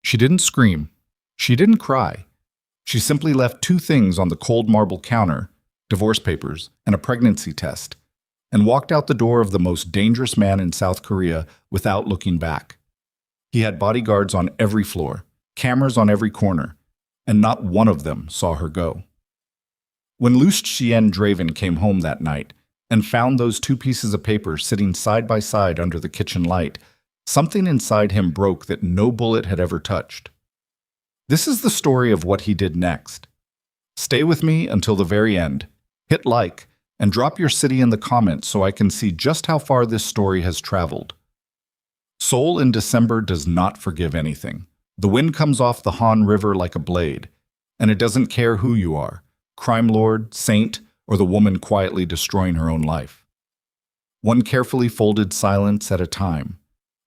She didn't scream. She didn't cry. She simply left two things on the cold marble counter, divorce papers and a pregnancy test, and walked out the door of the most dangerous man in South Korea without looking back. He had bodyguards on every floor, cameras on every corner, and not one of them saw her go. When Lucien Draven came home that night and found those two pieces of paper sitting side by side under the kitchen light, something inside him broke that no bullet had ever touched. This is the story of what he did next. Stay with me until the very end. Hit like and drop your city in the comments so I can see just how far this story has traveled. Seoul in December does not forgive anything. The wind comes off the Han River like a blade, and it doesn't care who you are, crime lord, saint, or the woman quietly destroying her own life. One carefully folded silence at a time.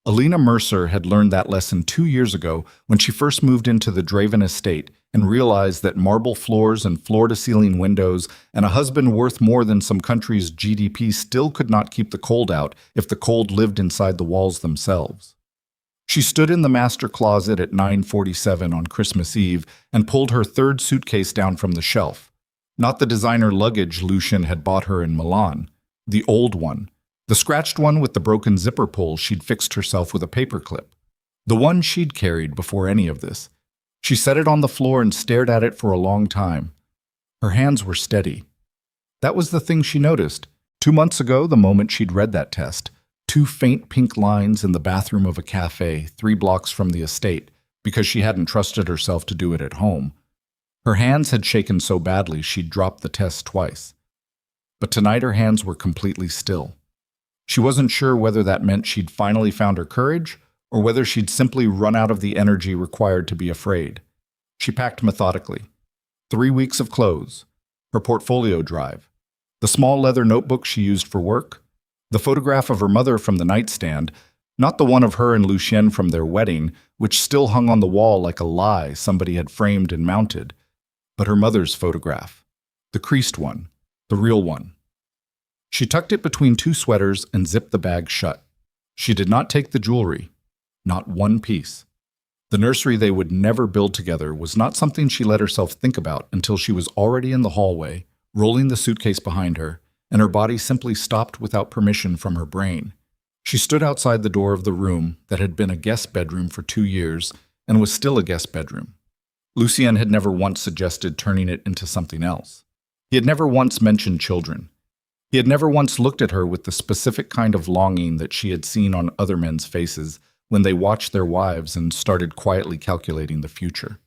Alina Mercer had learned that lesson 2 years ago when she first moved into the Draven estate and realized that marble floors and floor-to-ceiling windows and a husband worth more than some country's GDP still could not keep the cold out if the cold lived inside the walls themselves. She stood in the master closet at 9:47 on Christmas Eve and pulled her third suitcase down from the shelf. Not the designer luggage Lucien had bought her in Milan, the old one, the scratched one with the broken zipper pull she'd fixed herself with a paperclip. The one she'd carried before any of this. She set it on the floor and stared at it for a long time. Her hands were steady. That was the thing she noticed. 2 months ago, the moment she'd read that test, 2 faint pink lines in the bathroom of a cafe 3 blocks from the estate because she hadn't trusted herself to do it at home. Her hands had shaken so badly she'd dropped the test twice. But tonight her hands were completely still. She wasn't sure whether that meant she'd finally found her courage or whether she'd simply run out of the energy required to be afraid. She packed methodically. 3 weeks of clothes, her portfolio drive, the small leather notebook she used for work, the photograph of her mother from the nightstand, not the one of her and Lucien from their wedding, which still hung on the wall like a lie somebody had framed and mounted, but her mother's photograph, the creased one, the real one. She tucked it between 2 sweaters and zipped the bag shut. She did not take the jewelry, not one piece. The nursery they would never build together was not something she let herself think about until she was already in the hallway, rolling the suitcase behind her, and her body simply stopped without permission from her brain. She stood outside the door of the room that had been a guest bedroom for 2 years and was still a guest bedroom. Lucien had never once suggested turning it into something else. He had never once mentioned children. He had never once looked at her with the specific kind of longing that she had seen on other men's faces when they watched their wives and started quietly calculating the future.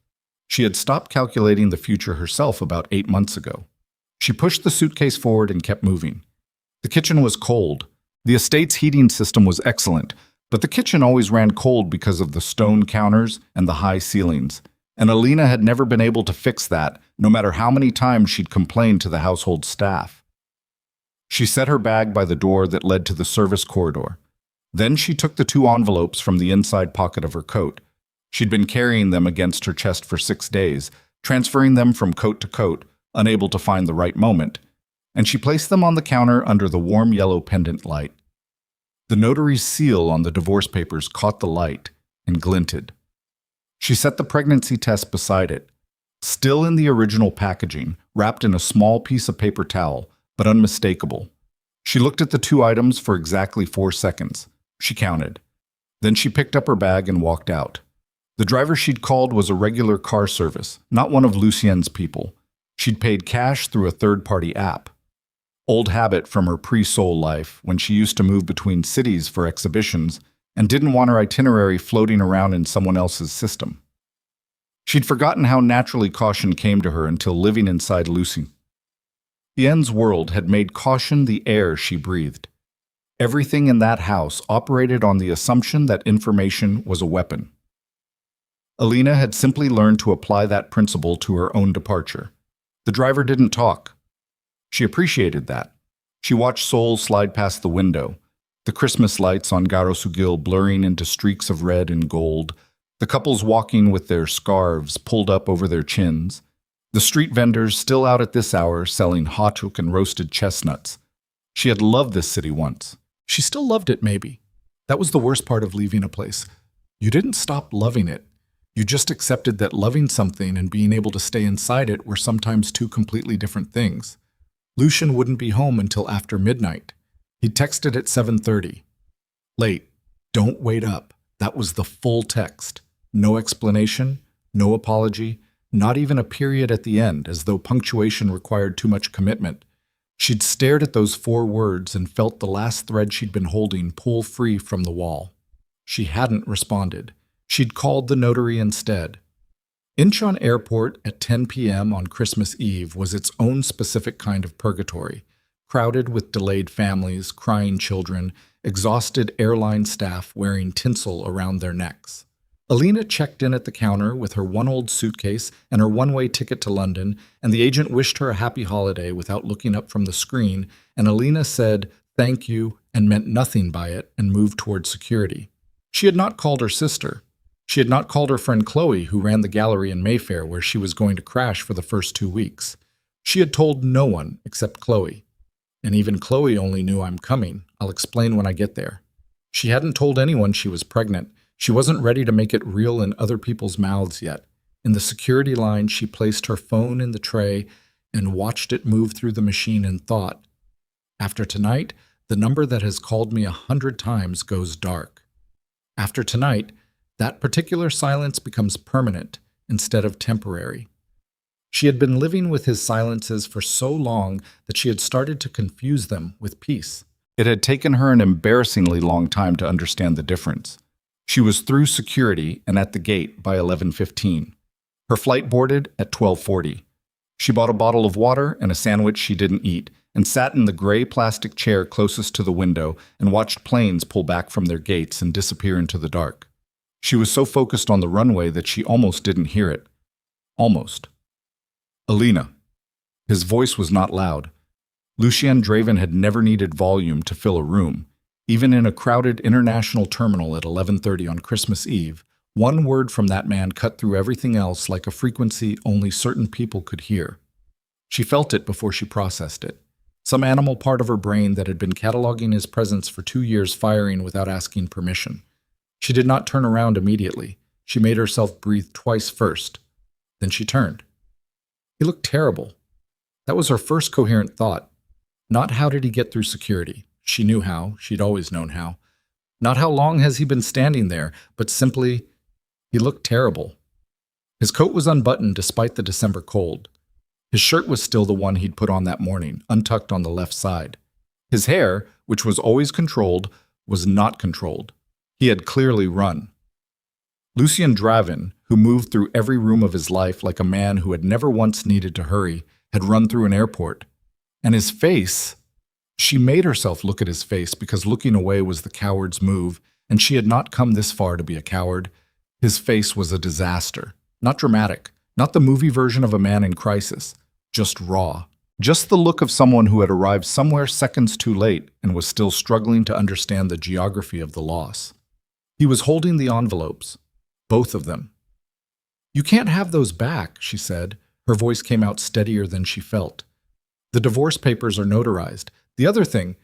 She had stopped calculating the future herself about 8 months ago. She pushed the suitcase forward and kept moving. The kitchen was cold. The estate's heating system was excellent, but the kitchen always ran cold because of the stone counters and the high ceilings, and Alina had never been able to fix that, no matter how many times she'd complained to the household staff. She set her bag by the door that led to the service corridor. Then she took the 2 envelopes from the inside pocket of her coat. She'd been carrying them against her chest for 6 days, transferring them from coat to coat, unable to find the right moment, and she placed them on the counter under the warm yellow pendant light. The notary's seal on the divorce papers caught the light and glinted. She set the pregnancy test beside it, still in the original packaging, wrapped in a small piece of paper towel, but unmistakable. She looked at the 2 items for exactly 4 seconds. She counted. Then she picked up her bag and walked out. The driver she'd called was a regular car service, not one of Lucien's people. She'd paid cash through a third-party app. Old habit from her pre-Seoul life when she used to move between cities for exhibitions and didn't want her itinerary floating around in someone else's system. She'd forgotten how naturally caution came to her until living inside Lucien. Tien's world had made caution the air she breathed. Everything in that house operated on the assumption that information was a weapon. Alina had simply learned to apply that principle to her own departure. The driver didn't talk. She appreciated that. She watched Seoul slide past the window, the Christmas lights on Garosugil blurring into streaks of red and gold, the couples walking with their scarves pulled up over their chins, the street vendors still out at this hour selling hotchook and roasted chestnuts. She had loved this city once. She still loved it, maybe. That was the worst part of leaving a place. You didn't stop loving it. You just accepted that loving something and being able to stay inside it were sometimes two completely different things. Lucian wouldn't be home until after midnight. He texted at 7:30. Late. Don't wait up. That was the full text. No explanation, no apology, not even a period at the end, as though punctuation required too much commitment. She'd stared at those 4 words and felt the last thread she'd been holding pull free from the wall. She hadn't responded. She'd called the notary instead. Incheon Airport at 10 p.m. on Christmas Eve was its own specific kind of purgatory, crowded with delayed families, crying children, exhausted airline staff wearing tinsel around their necks. Alina checked in at the counter with her one old suitcase and her one-way ticket to London, and the agent wished her a happy holiday without looking up from the screen, and Alina said thank you and meant nothing by it and moved toward security. She had not called her sister. She had not called her friend Chloe, who ran the gallery in Mayfair where she was going to crash for the first 2 weeks. She had told no one except Chloe. And even Chloe only knew I'm coming. I'll explain when I get there. She hadn't told anyone she was pregnant. She wasn't ready to make it real in other people's mouths yet. In the security line, she placed her phone in the tray and watched it move through the machine and thought, after tonight, the number that has called me 100 times goes dark. After tonight, that particular silence becomes permanent instead of temporary. She had been living with his silences for so long that she had started to confuse them with peace. It had taken her an embarrassingly long time to understand the difference. She was through security and at the gate by 11:15. Her flight boarded at 12:40. She bought a bottle of water and a sandwich she didn't eat and sat in the gray plastic chair closest to the window and watched planes pull back from their gates and disappear into the dark. She was so focused on the runway that she almost didn't hear it. Almost. Alina. His voice was not loud. Lucien Draven had never needed volume to fill a room. Even in a crowded international terminal at 11:30 on Christmas Eve, one word from that man cut through everything else like a frequency only certain people could hear. She felt it before she processed it. Some animal part of her brain that had been cataloging his presence for 2 years firing without asking permission. She did not turn around immediately. She made herself breathe twice first. Then she turned. He looked terrible. That was her first coherent thought. Not how did he get through security. She knew how. She'd always known how. Not how long has he been standing there, but simply, he looked terrible. His coat was unbuttoned despite the December cold. His shirt was still the one he'd put on that morning, untucked on the left side. His hair, which was always controlled, was not controlled. He had clearly run. Lucien Draven, who moved through every room of his life like a man who had never once needed to hurry, had run through an airport. And his face, she made herself look at his face because looking away was the coward's move, and she had not come this far to be a coward. His face was a disaster. Not dramatic, not the movie version of a man in crisis, just raw. Just the look of someone who had arrived somewhere seconds too late and was still struggling to understand the geography of the loss. He was holding the envelopes, both of them. You can't have those back, she said. Her voice came out steadier than she felt. The divorce papers are notarized. The other thing,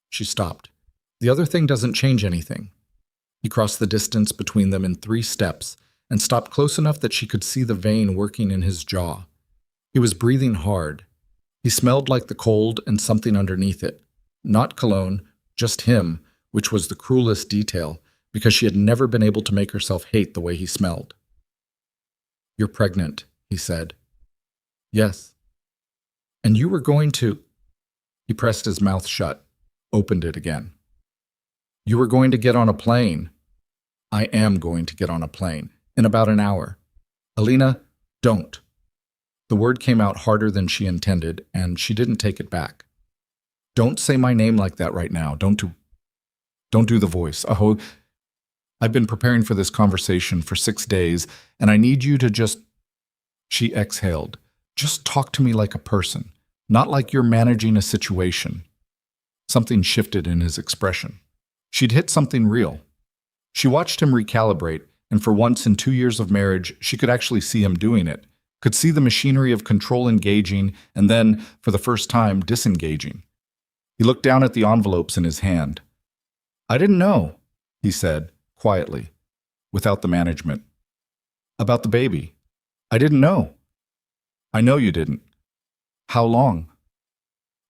she stopped. The other thing doesn't change anything. He crossed the distance between them in 3 steps and stopped close enough that she could see the vein working in his jaw. He was breathing hard. He smelled like the cold and something underneath it. Not cologne, just him, which was the cruelest detail, because she had never been able to make herself hate the way he smelled. You're pregnant, he said. Yes. And you were going to... He pressed his mouth shut, opened it again. You were going to get on a plane. I am going to get on a plane in about an hour. Alina, don't. The word came out harder than she intended, and she didn't take it back. Don't say my name like that right now. Don't do the voice. Oh, I've been preparing for this conversation for 6 days, and I need you to just... She exhaled. Just talk to me like a person, not like you're managing a situation. Something shifted in his expression. She'd hit something real. She watched him recalibrate, and for once in 2 years of marriage, she could actually see him doing it, could see the machinery of control engaging, and then, for the first time, disengaging. He looked down at the envelopes in his hand. I didn't know, he said, quietly, without the management. About the baby. I didn't know. I know you didn't. How long?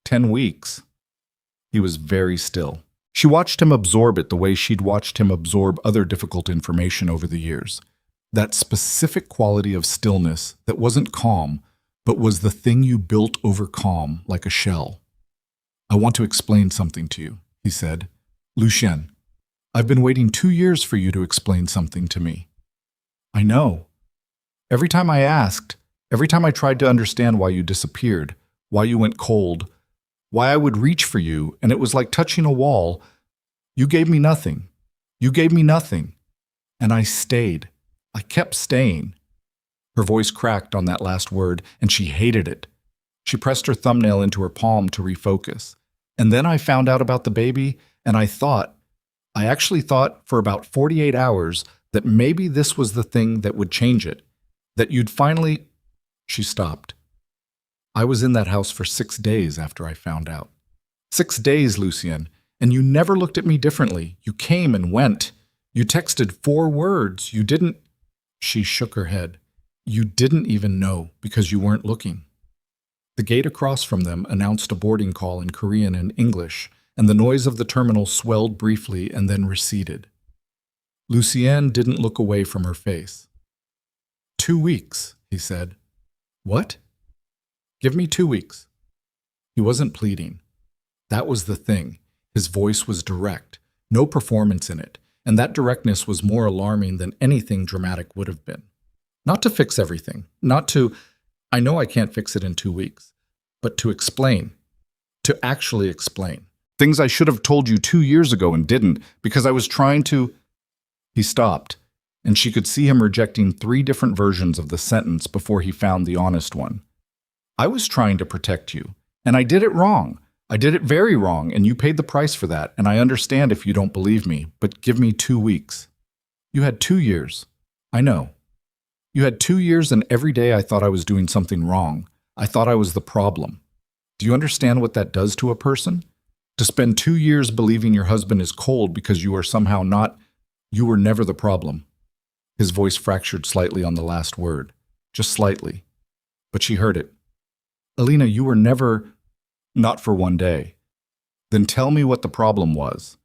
10 weeks. He was very still. She watched him absorb it the way she'd watched him absorb other difficult information over the years. That specific quality of stillness that wasn't calm, but was the thing you built over calm like a shell. I want to explain something to you, he said. Lucien, I've been waiting 2 years for you to explain something to me. I know. Every time I asked, every time I tried to understand why you disappeared, why you went cold, why I would reach for you, and it was like touching a wall, you gave me nothing. You gave me nothing. And I stayed. I kept staying. Her voice cracked on that last word, and she hated it. She pressed her thumbnail into her palm to refocus. And then I found out about the baby, and I actually thought for about 48 hours that maybe this was the thing that would change it, that you'd finally... She stopped. I was in that house for 6 days after I found out. 6 days, Lucien, and you never looked at me differently. You came and went. You texted 4 words. You didn't... She shook her head. You didn't even know because you weren't looking. The gate across from them announced a boarding call in Korean and English, and the noise of the terminal swelled briefly and then receded. Lucienne didn't look away from her face. 2 weeks, he said. What? Give me 2 weeks. He wasn't pleading. That was the thing. His voice was direct, no performance in it, and that directness was more alarming than anything dramatic would have been. Not to fix everything, not to, I know I can't fix it in 2 weeks, but to explain, to actually explain. Things I should have told you 2 years ago and didn't, because I was trying to... He stopped, and she could see him rejecting 3 different versions of the sentence before he found the honest one. I was trying to protect you, and I did it wrong. I did it very wrong, and you paid the price for that, and I understand if you don't believe me, but give me 2 weeks. You had 2 years. I know. You had 2 years, and every day I thought I was doing something wrong. I thought I was the problem. Do you understand what that does to a person? To spend 2 years believing your husband is cold because you are somehow not... You were never the problem. His voice fractured slightly on the last word. Just slightly. But she heard it. Alina, you were never... Not for one day. Then tell me what the problem was.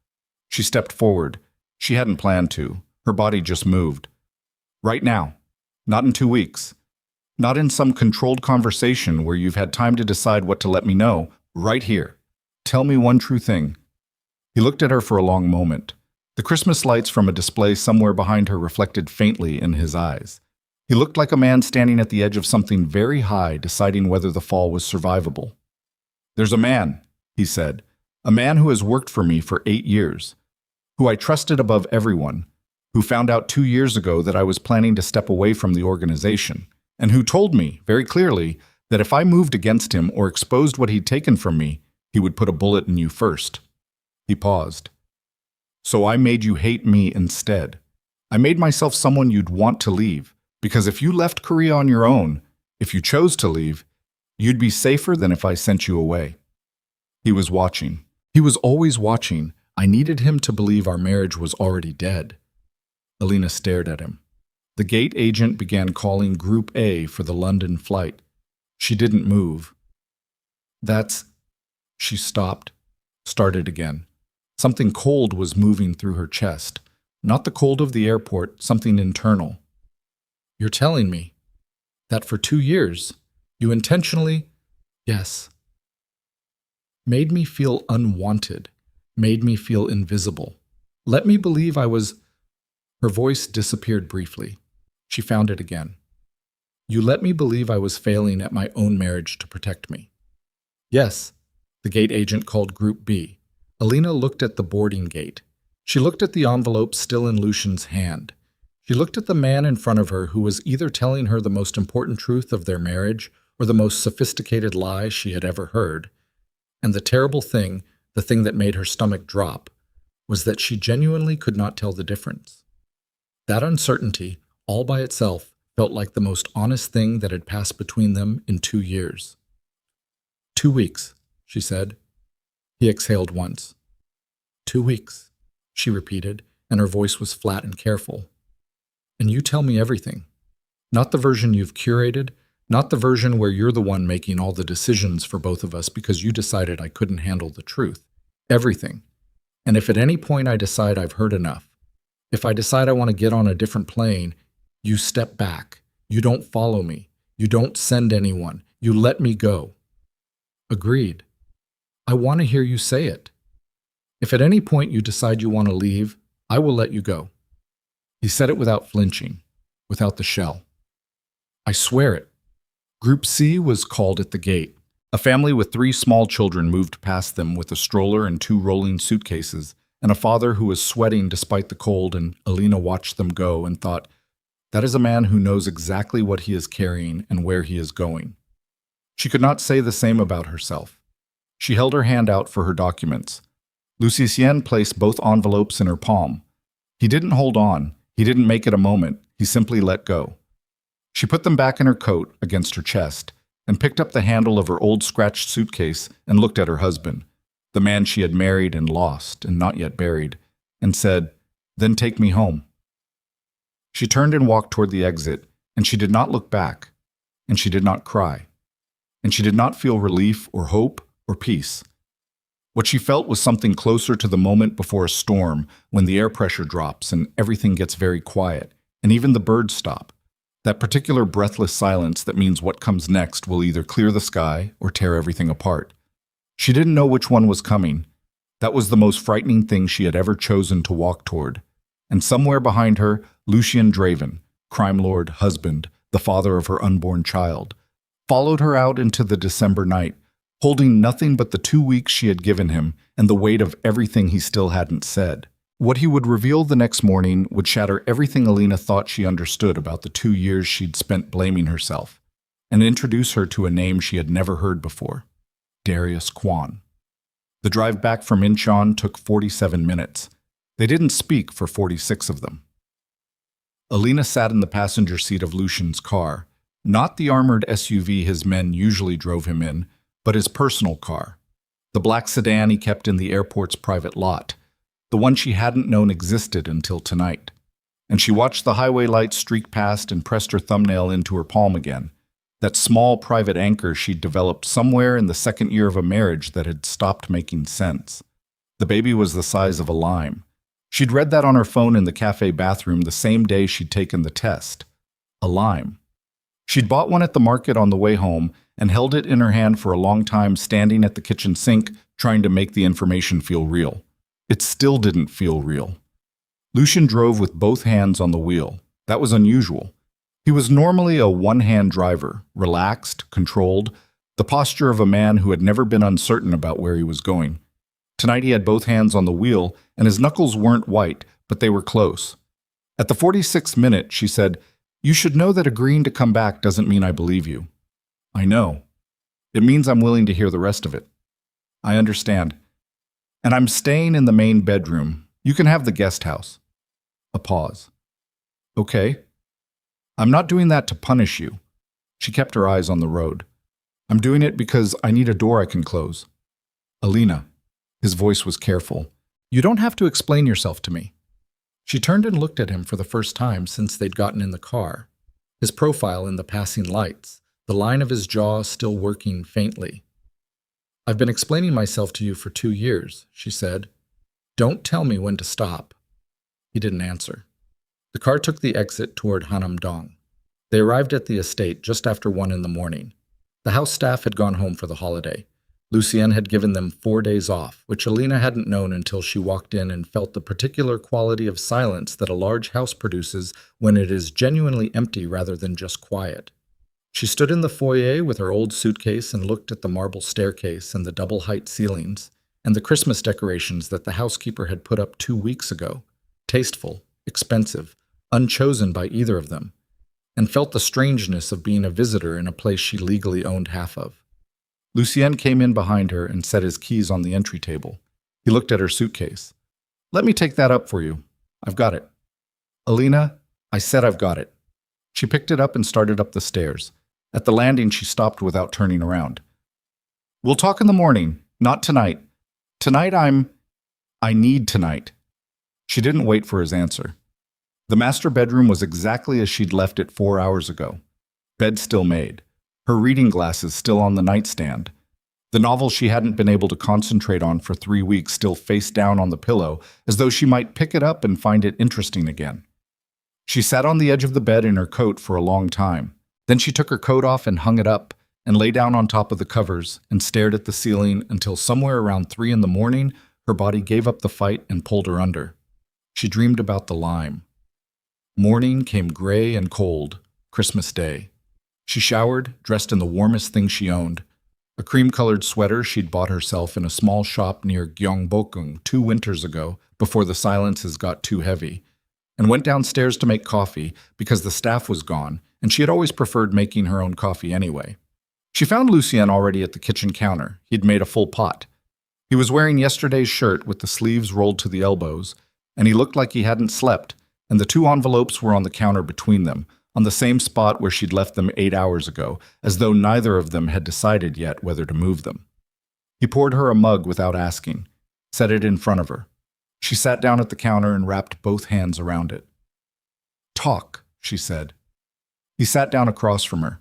She stepped forward. She hadn't planned to. Her body just moved. Right now. Not in 2 weeks. Not in some controlled conversation where you've had time to decide what to let me know. Right here. Tell me one true thing. He looked at her for a long moment. The Christmas lights from a display somewhere behind her reflected faintly in his eyes. He looked like a man standing at the edge of something very high, deciding whether the fall was survivable. There's a man, he said, a man who has worked for me for 8 years, who I trusted above everyone, who found out 2 years ago that I was planning to step away from the organization, and who told me, very clearly, that if I moved against him or exposed what he'd taken from me, he would put a bullet in you first. He paused. So I made you hate me instead. I made myself someone you'd want to leave, because if you left Korea on your own, if you chose to leave, you'd be safer than if I sent you away. He was watching. He was always watching. I needed him to believe our marriage was already dead. Alina stared at him. The gate agent began calling Group A for the London flight. She didn't move. She stopped, started again. Something cold was moving through her chest. Not the cold of the airport, something internal. You're telling me that for 2 years, you intentionally, yes, made me feel unwanted, made me feel invisible. Let me believe I was... Her voice disappeared briefly. She found it again. You let me believe I was failing at my own marriage to protect me. Yes, the gate agent called Group B. Alina looked at the boarding gate. She looked at the envelope still in Lucien's hand. She looked at the man in front of her who was either telling her the most important truth of their marriage or the most sophisticated lie she had ever heard. And the terrible thing, the thing that made her stomach drop, was that she genuinely could not tell the difference. That uncertainty, all by itself, felt like the most honest thing that had passed between them in 2 years. 2 weeks, she said. He exhaled once. 2 weeks, she repeated, and her voice was flat and careful. And you tell me everything. Not the version you've curated, not the version where you're the one making all the decisions for both of us because you decided I couldn't handle the truth. Everything. And if at any point I decide I've heard enough, if I decide I want to get on a different plane, you step back. You don't follow me. You don't send anyone. You let me go. Agreed. I want to hear you say it. If at any point you decide you want to leave, I will let you go. He said it without flinching, without the shell. I swear it. Group C was called at the gate. A family with 3 small children moved past them with a stroller and 2 rolling suitcases, and a father who was sweating despite the cold, and Alina watched them go and thought, that is a man who knows exactly what he is carrying and where he is going. She could not say the same about herself. She held her hand out for her documents. Lucien placed both envelopes in her palm. He didn't hold on. He didn't make it a moment. He simply let go. She put them back in her coat against her chest and picked up the handle of her old scratched suitcase and looked at her husband, the man she had married and lost and not yet buried, and said, "Then take me home." She turned and walked toward the exit, and she did not look back, and she did not cry, and she did not feel relief or hope or peace. What she felt was something closer to the moment before a storm, when the air pressure drops and everything gets very quiet, and even the birds stop. That particular breathless silence that means what comes next will either clear the sky or tear everything apart. She didn't know which one was coming. That was the most frightening thing she had ever chosen to walk toward. And somewhere behind her, Lucien Draven, crime lord, husband, the father of her unborn child, followed her out into the December night, holding nothing but the 2 weeks she had given him and the weight of everything he still hadn't said. What he would reveal the next morning would shatter everything Alina thought she understood about the 2 years she'd spent blaming herself, and introduce her to a name she had never heard before, Darius Kwan. The drive back from Incheon took 47 minutes. They didn't speak for 46 of them. Alina sat in the passenger seat of Lucien's car, not the armored SUV his men usually drove him in, but his personal car, the black sedan he kept in the airport's private lot, the one she hadn't known existed until tonight. And she watched the highway lights streak past and pressed her thumbnail into her palm again, that small private anchor she'd developed somewhere in the second year of a marriage that had stopped making sense. The baby was the size of a lime. She'd read that on her phone in the cafe bathroom the same day she'd taken the test. A lime. She'd bought one at the market on the way home and held it in her hand for a long time, standing at the kitchen sink, trying to make the information feel real. It still didn't feel real. Lucien drove with both hands on the wheel. That was unusual. He was normally a one-hand driver, relaxed, controlled, the posture of a man who had never been uncertain about where he was going. Tonight he had both hands on the wheel, and his knuckles weren't white, but they were close. At the 46th minute, she said, "You should know that agreeing to come back doesn't mean I believe you." "I know. It means I'm willing to hear the rest of it." "I understand. And I'm staying in the main bedroom. You can have the guest house." A pause. "Okay. I'm not doing that to punish you." She kept her eyes on the road. "I'm doing it because I need a door I can close." "Alina." His voice was careful. "You don't have to explain yourself to me." She turned and looked at him for the first time since they'd gotten in the car. His profile in the passing lights, the line of his jaw still working faintly. "I've been explaining myself to you for 2 years," she said. "Don't tell me when to stop." He didn't answer. The car took the exit toward Hanam-dong. They arrived at the estate just after 1 in the morning. The house staff had gone home for the holiday. Lucien had given them 4 days off, which Alina hadn't known until she walked in and felt the particular quality of silence that a large house produces when it is genuinely empty rather than just quiet. She stood in the foyer with her old suitcase and looked at the marble staircase and the double-height ceilings, and the Christmas decorations that the housekeeper had put up 2 weeks ago, tasteful, expensive, unchosen by either of them, and felt the strangeness of being a visitor in a place she legally owned half of. Lucien came in behind her and set his keys on the entry table. He looked at her suitcase. "Let me take that up for you. I've got it." "Alina, I said I've got it." She picked it up and started up the stairs. At the landing, she stopped without turning around. "We'll talk in the morning, not tonight. I need tonight." She didn't wait for his answer. The master bedroom was exactly as she'd left it 4 hours ago. Bed still made. Her reading glasses still on the nightstand. The novel she hadn't been able to concentrate on for 3 weeks still face down on the pillow, as though she might pick it up and find it interesting again. She sat on the edge of the bed in her coat for a long time. Then she took her coat off and hung it up, and lay down on top of the covers and stared at the ceiling until somewhere around 3 in the morning, her body gave up the fight and pulled her under. She dreamed about the lime. Morning came gray and cold, Christmas Day. She showered, dressed in the warmest thing she owned, a cream-colored sweater she'd bought herself in a small shop near Gyeongbokgung 2 winters ago before the silences got too heavy, and went downstairs to make coffee because the staff was gone, and she had always preferred making her own coffee anyway. She found Lucien already at the kitchen counter. He'd made a full pot. He was wearing yesterday's shirt with the sleeves rolled to the elbows, and he looked like he hadn't slept, and the 2 envelopes were on the counter between them, on the same spot where she'd left them 8 hours ago, as though neither of them had decided yet whether to move them. He poured her a mug without asking, set it in front of her. She sat down at the counter and wrapped both hands around it. "Talk," she said. He sat down across from her.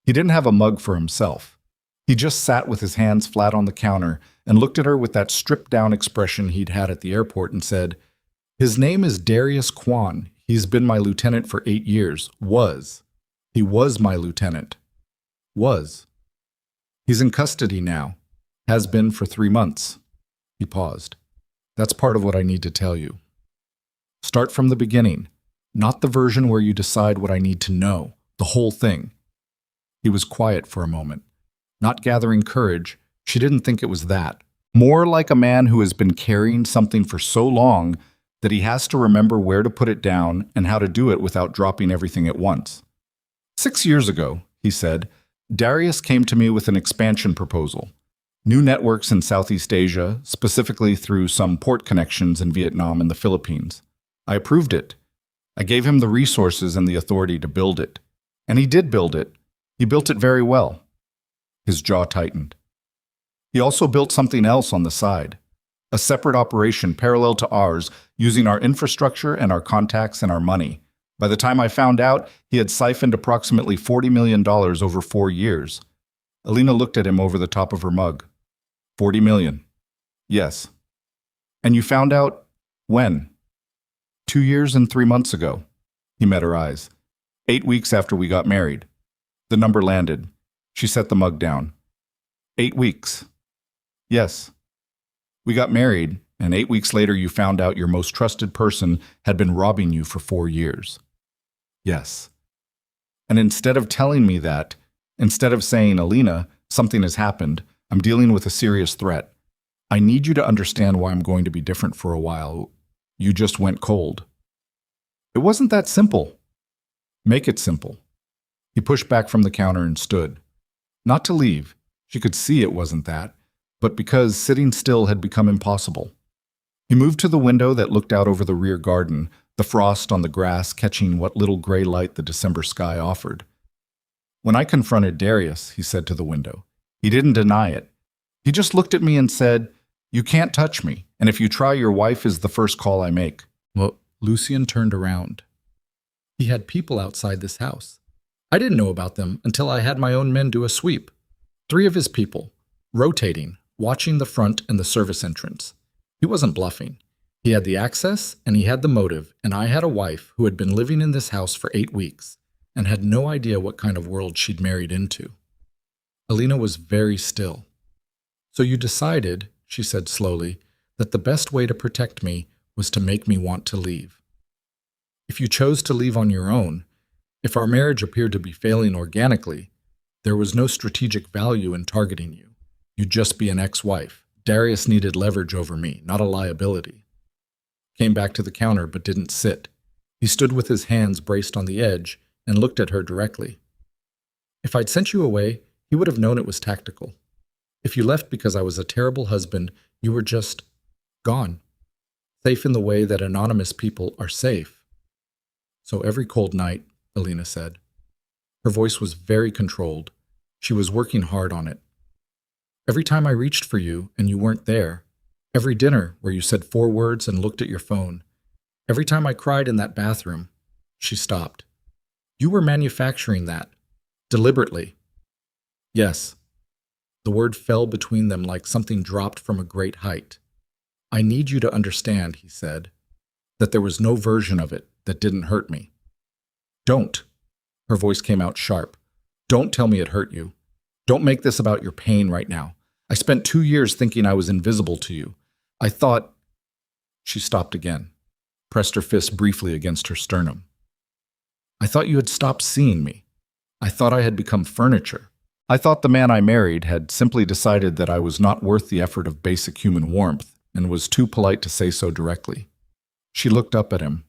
He didn't have a mug for himself. He just sat with his hands flat on the counter and looked at her with that stripped-down expression he'd had at the airport and said, "His name is Darius Kwan. He's been my lieutenant for 8 years. Was. He was my lieutenant. Was. He's in custody now. Has been for 3 months." He paused. "That's part of what I need to tell you. Start from the beginning, not the version where you decide what I need to know, the whole thing." He was quiet for a moment. Not gathering courage, she didn't think it was that. More like a man who has been carrying something for so long that he has to remember where to put it down and how to do it without dropping everything at once. 6 years ago, he said, Darius came to me with an expansion proposal. New networks in Southeast Asia, specifically through some port connections in Vietnam and the Philippines. I approved it. I gave him the resources and the authority to build it. And he did build it. He built it very well. His jaw tightened. He also built something else on the side. A separate operation parallel to ours, using our infrastructure and our contacts and our money. By the time I found out, he had siphoned approximately $40 million over 4 years. Alina looked at him over the top of her mug. 40 million. Yes. And you found out when? 2 years and 3 months ago. He met her eyes. 8 weeks after we got married. The number landed. She set the mug down. 8 weeks. Yes. We got married, and 8 weeks later you found out your most trusted person had been robbing you for 4 years. Yes. And instead of telling me that, instead of saying, Alina, something has happened, I'm dealing with a serious threat. I need you to understand why I'm going to be different for a while. You just went cold. It wasn't that simple. Make it simple. He pushed back from the counter and stood. Not to leave. She could see it wasn't that, but because sitting still had become impossible. He moved to the window that looked out over the rear garden, the frost on the grass catching what little gray light the December sky offered. When I confronted Darius, he said to the window, he didn't deny it. He just looked at me and said, you can't touch me, and if you try, your wife is the first call I make. Well, Lucien turned around. He had people outside this house. I didn't know about them until I had my own men do a sweep. 3 of his people, rotating, watching the front and the service entrance. He wasn't bluffing. He had the access and he had the motive, and I had a wife who had been living in this house for 8 weeks and had no idea what kind of world she'd married into. Alina was very still. So you decided, she said slowly, that the best way to protect me was to make me want to leave. If you chose to leave on your own, if our marriage appeared to be failing organically, there was no strategic value in targeting you. You'd just be an ex-wife. Darius needed leverage over me, not a liability. Came back to the counter but didn't sit. He stood with his hands braced on the edge and looked at her directly. If I'd sent you away, he would have known it was tactical. If you left because I was a terrible husband, you were just gone. Safe in the way that anonymous people are safe. So every cold night, Alina said. Her voice was very controlled. She was working hard on it. Every time I reached for you and you weren't there, every dinner where you said 4 words and looked at your phone, Every time I cried in that bathroom, she stopped. You were manufacturing that. Deliberately. Yes. The word fell between them like something dropped from a great height. I need you to understand, he said, that there was no version of it that didn't hurt me. Don't. Her voice came out sharp. Don't tell me it hurt you. Don't make this about your pain right now. I spent 2 years thinking I was invisible to you. I thought... She stopped again, pressed her fist briefly against her sternum. I thought you had stopped seeing me. I thought I had become furniture. I thought the man I married had simply decided that I was not worth the effort of basic human warmth and was too polite to say so directly. She looked up at him.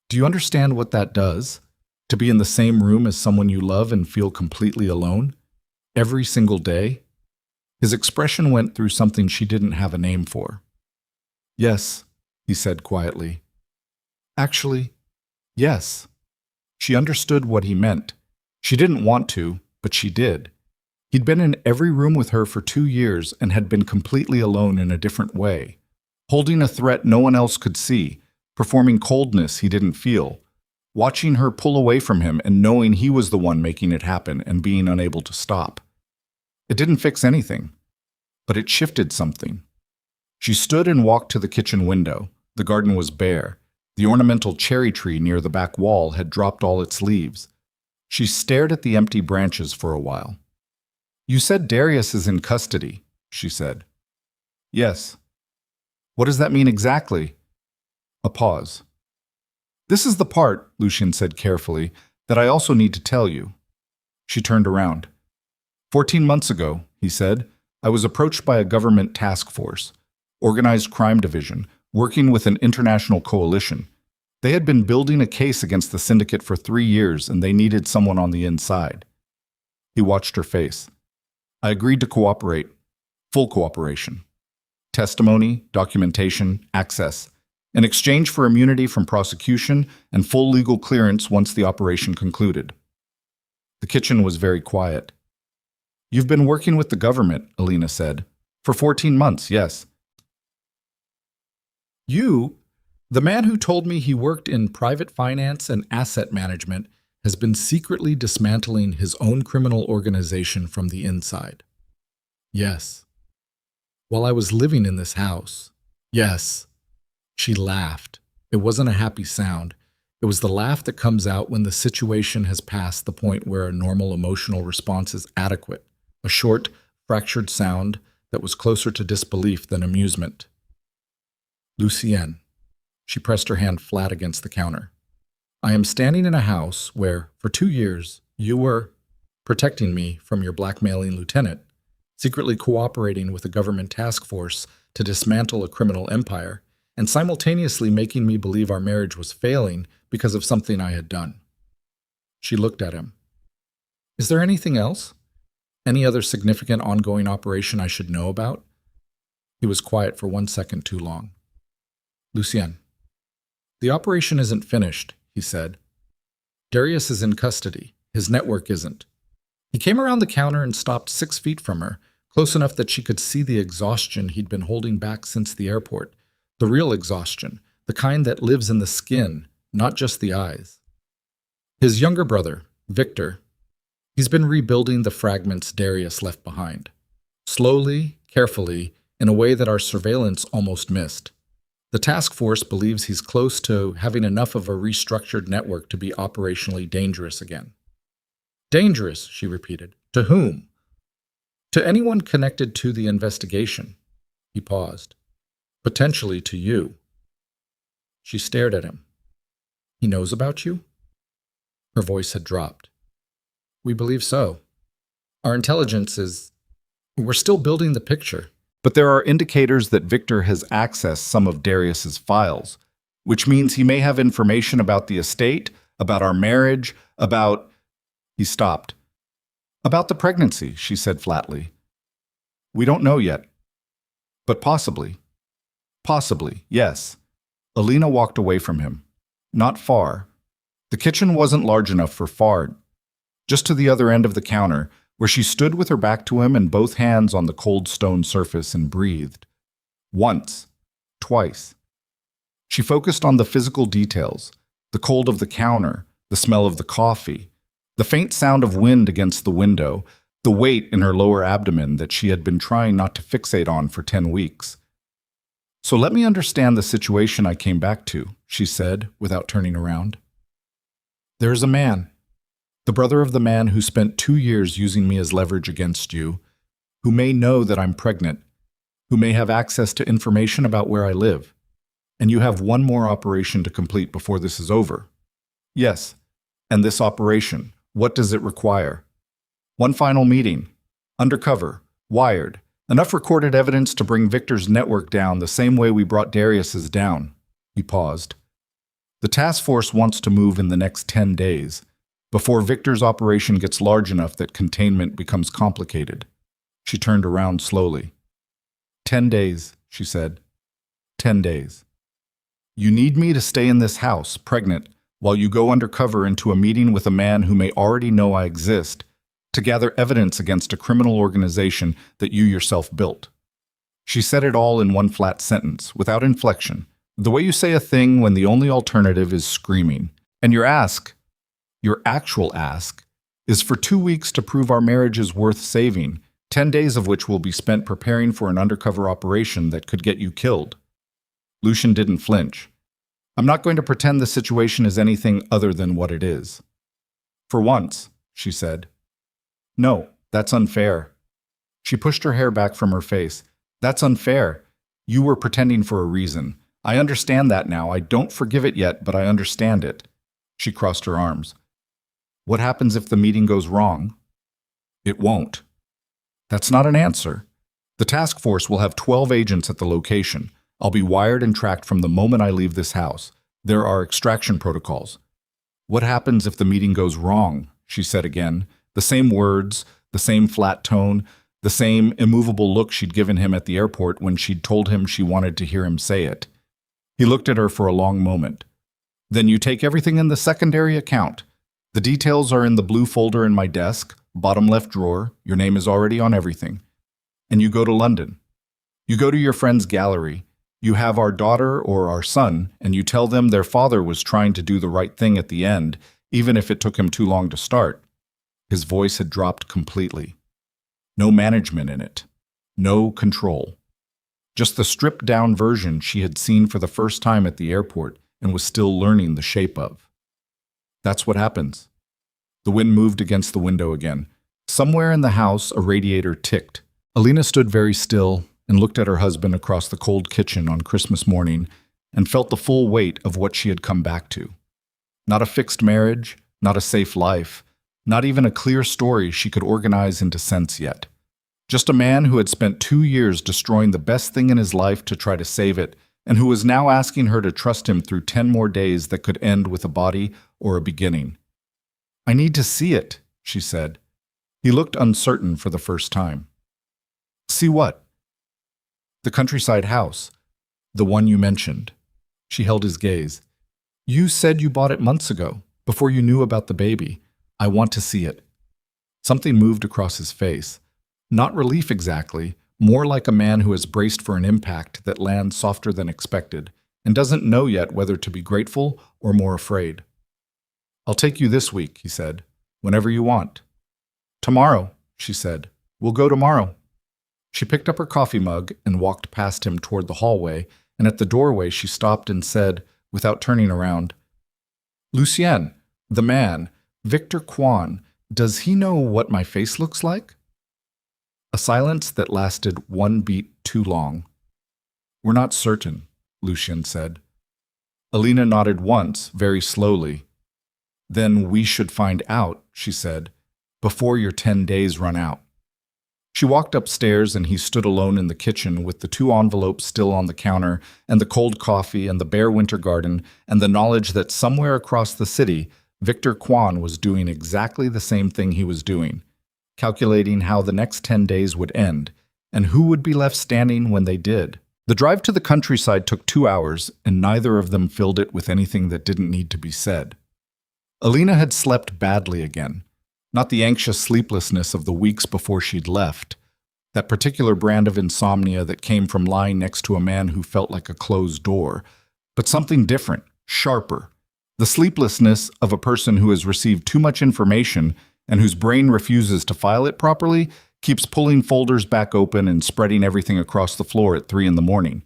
Do you understand what that does? To be in the same room as someone you love and feel completely alone? Every single day? His expression went through something she didn't have a name for. Yes, he said quietly. Actually, yes. She understood what he meant. She didn't want to, but she did. He'd been in every room with her for 2 years and had been completely alone in a different way, holding a threat no one else could see, performing coldness he didn't feel, watching her pull away from him and knowing he was the one making it happen and being unable to stop. It didn't fix anything, but it shifted something. She stood and walked to the kitchen window. The garden was bare. The ornamental cherry tree near the back wall had dropped all its leaves. She stared at the empty branches for a while. You said Darius is in custody, she said. Yes. What does that mean exactly? A pause. This is the part, Lucien said carefully, that I also need to tell you. She turned around. 14 months ago, he said, I was approached by a government task force, organized crime division, working with an international coalition. They had been building a case against the syndicate for 3 years and they needed someone on the inside. He watched her face. I agreed to cooperate. Full cooperation. Testimony, documentation, access. In exchange for immunity from prosecution and full legal clearance once the operation concluded. The kitchen was very quiet. You've been working with the government, Alina said. For 14 months, yes. You, the man who told me he worked in private finance and asset management, has been secretly dismantling his own criminal organization from the inside. Yes. While I was living in this house. Yes. She laughed. It wasn't a happy sound. It was the laugh that comes out when the situation has passed the point where a normal emotional response is adequate. A short, fractured sound that was closer to disbelief than amusement. Lucienne. She pressed her hand flat against the counter. I am standing in a house where, for 2 years, you were protecting me from your blackmailing lieutenant, secretly cooperating with a government task force to dismantle a criminal empire, and simultaneously making me believe our marriage was failing because of something I had done. She looked at him. Is there anything else? Any other significant ongoing operation I should know about? He was quiet for 1 second too long. Lucienne. The operation isn't finished, he said. Darius is in custody. His network isn't. He came around the counter and stopped 6 feet from her, close enough that she could see the exhaustion he'd been holding back since the airport. The real exhaustion, the kind that lives in the skin, not just the eyes. His younger brother, Victor, he's been rebuilding the fragments Darius left behind. Slowly, carefully, in a way that our surveillance almost missed. The task force believes he's close to having enough of a restructured network to be operationally dangerous again. Dangerous, she repeated. To whom? To anyone connected to the investigation. He paused. Potentially to you. She stared at him. He knows about you? Her voice had dropped. We believe so. Our intelligence is... We're still building the picture. But there are indicators that Victor has accessed some of Darius's files, which means he may have information about the estate, about our marriage, about... He stopped. About the pregnancy, she said flatly. We don't know yet. But possibly. Possibly, yes. Alina walked away from him. Not far. The kitchen wasn't large enough for far. Just to the other end of the counter, where she stood with her back to him and both hands on the cold stone surface and breathed. Once. Twice. She focused on the physical details, the cold of the counter, the smell of the coffee, the faint sound of wind against the window, the weight in her lower abdomen that she had been trying not to fixate on for 10 weeks. "So let me understand the situation I came back to," she said, without turning around. "There is a man, the brother of the man who spent 2 years using me as leverage against you, who may know that I'm pregnant, who may have access to information about where I live. And you have one more operation to complete before this is over." "Yes. And this operation, what does it require?" "One final meeting. Undercover. Wired. Enough recorded evidence to bring Victor's network down the same way we brought Darius's down." He paused. "The task force wants to move in the next 10 days, before Victor's operation gets large enough that containment becomes complicated." She turned around slowly. 10 days, she said. 10 days. "You need me to stay in this house, pregnant, while you go undercover into a meeting with a man who may already know I exist, to gather evidence against a criminal organization that you yourself built." She said it all in one flat sentence, without inflection, the way you say a thing when the only alternative is screaming. "And your actual ask, is for 2 weeks to prove our marriage is worth saving, 10 days of which will be spent preparing for an undercover operation that could get you killed." Lucian didn't flinch. "I'm not going to pretend the situation is anything other than what it is." "For once," she said. "No, that's unfair." She pushed her hair back from her face. "That's unfair. You were pretending for a reason. I understand that now. I don't forgive it yet, but I understand it." She crossed her arms. "What happens if the meeting goes wrong?" "It won't." "That's not an answer. The task force will have 12 agents at the location. I'll be wired and tracked from the moment I leave this house. There are extraction protocols." "What happens if the meeting goes wrong?" she said again. The same words, the same flat tone, the same immovable look she'd given him at the airport when she'd told him she wanted to hear him say it. He looked at her for a long moment. "Then you take everything in the secondary account. The details are in the blue folder in my desk, bottom left drawer. Your name is already on everything. And you go to London. You go to your friend's gallery. You have our daughter or our son, and you tell them their father was trying to do the right thing at the end, even if it took him too long to start." His voice had dropped completely. No management in it. No control. Just the stripped-down version she had seen for the first time at the airport and was still learning the shape of. That's what happens. The wind moved against the window again. Somewhere in the house, a radiator ticked. Alina stood very still and looked at her husband across the cold kitchen on Christmas morning and felt the full weight of what she had come back to. Not a fixed marriage, not a safe life, not even a clear story she could organize into sense yet. Just a man who had spent 2 years destroying the best thing in his life to try to save it, and who was now asking her to trust him through 10 more days that could end with a body or a beginning. "I need to see it," she said. He looked uncertain for the first time. "See what?" "The countryside house. The one you mentioned." She held his gaze. "You said you bought it months ago, before you knew about the baby. I want to see it." Something moved across his face. Not relief exactly, more like a man who has braced for an impact that lands softer than expected, and doesn't know yet whether to be grateful or more afraid. "I'll take you this week," he said, "whenever you want." "Tomorrow," she said. "We'll go tomorrow." She picked up her coffee mug and walked past him toward the hallway, and at the doorway she stopped and said, without turning around, "Lucien, the man, Victor Kwan, does he know what my face looks like?" A silence that lasted 1 beat too long. "We're not certain," Lucien said. Alina nodded once, very slowly. "Then we should find out," she said, "before your 10 days run out." She walked upstairs and he stood alone in the kitchen with the 2 envelopes still on the counter and the cold coffee and the bare winter garden and the knowledge that somewhere across the city, Victor Kwan was doing exactly the same thing he was doing, calculating how the next 10 days would end and who would be left standing when they did. The drive to the countryside took 2 hours and neither of them filled it with anything that didn't need to be said. Alina had slept badly again. Not the anxious sleeplessness of the weeks before she'd left, that particular brand of insomnia that came from lying next to a man who felt like a closed door, but something different, sharper. The sleeplessness of a person who has received too much information and whose brain refuses to file it properly keeps pulling folders back open and spreading everything across the floor at 3 in the morning.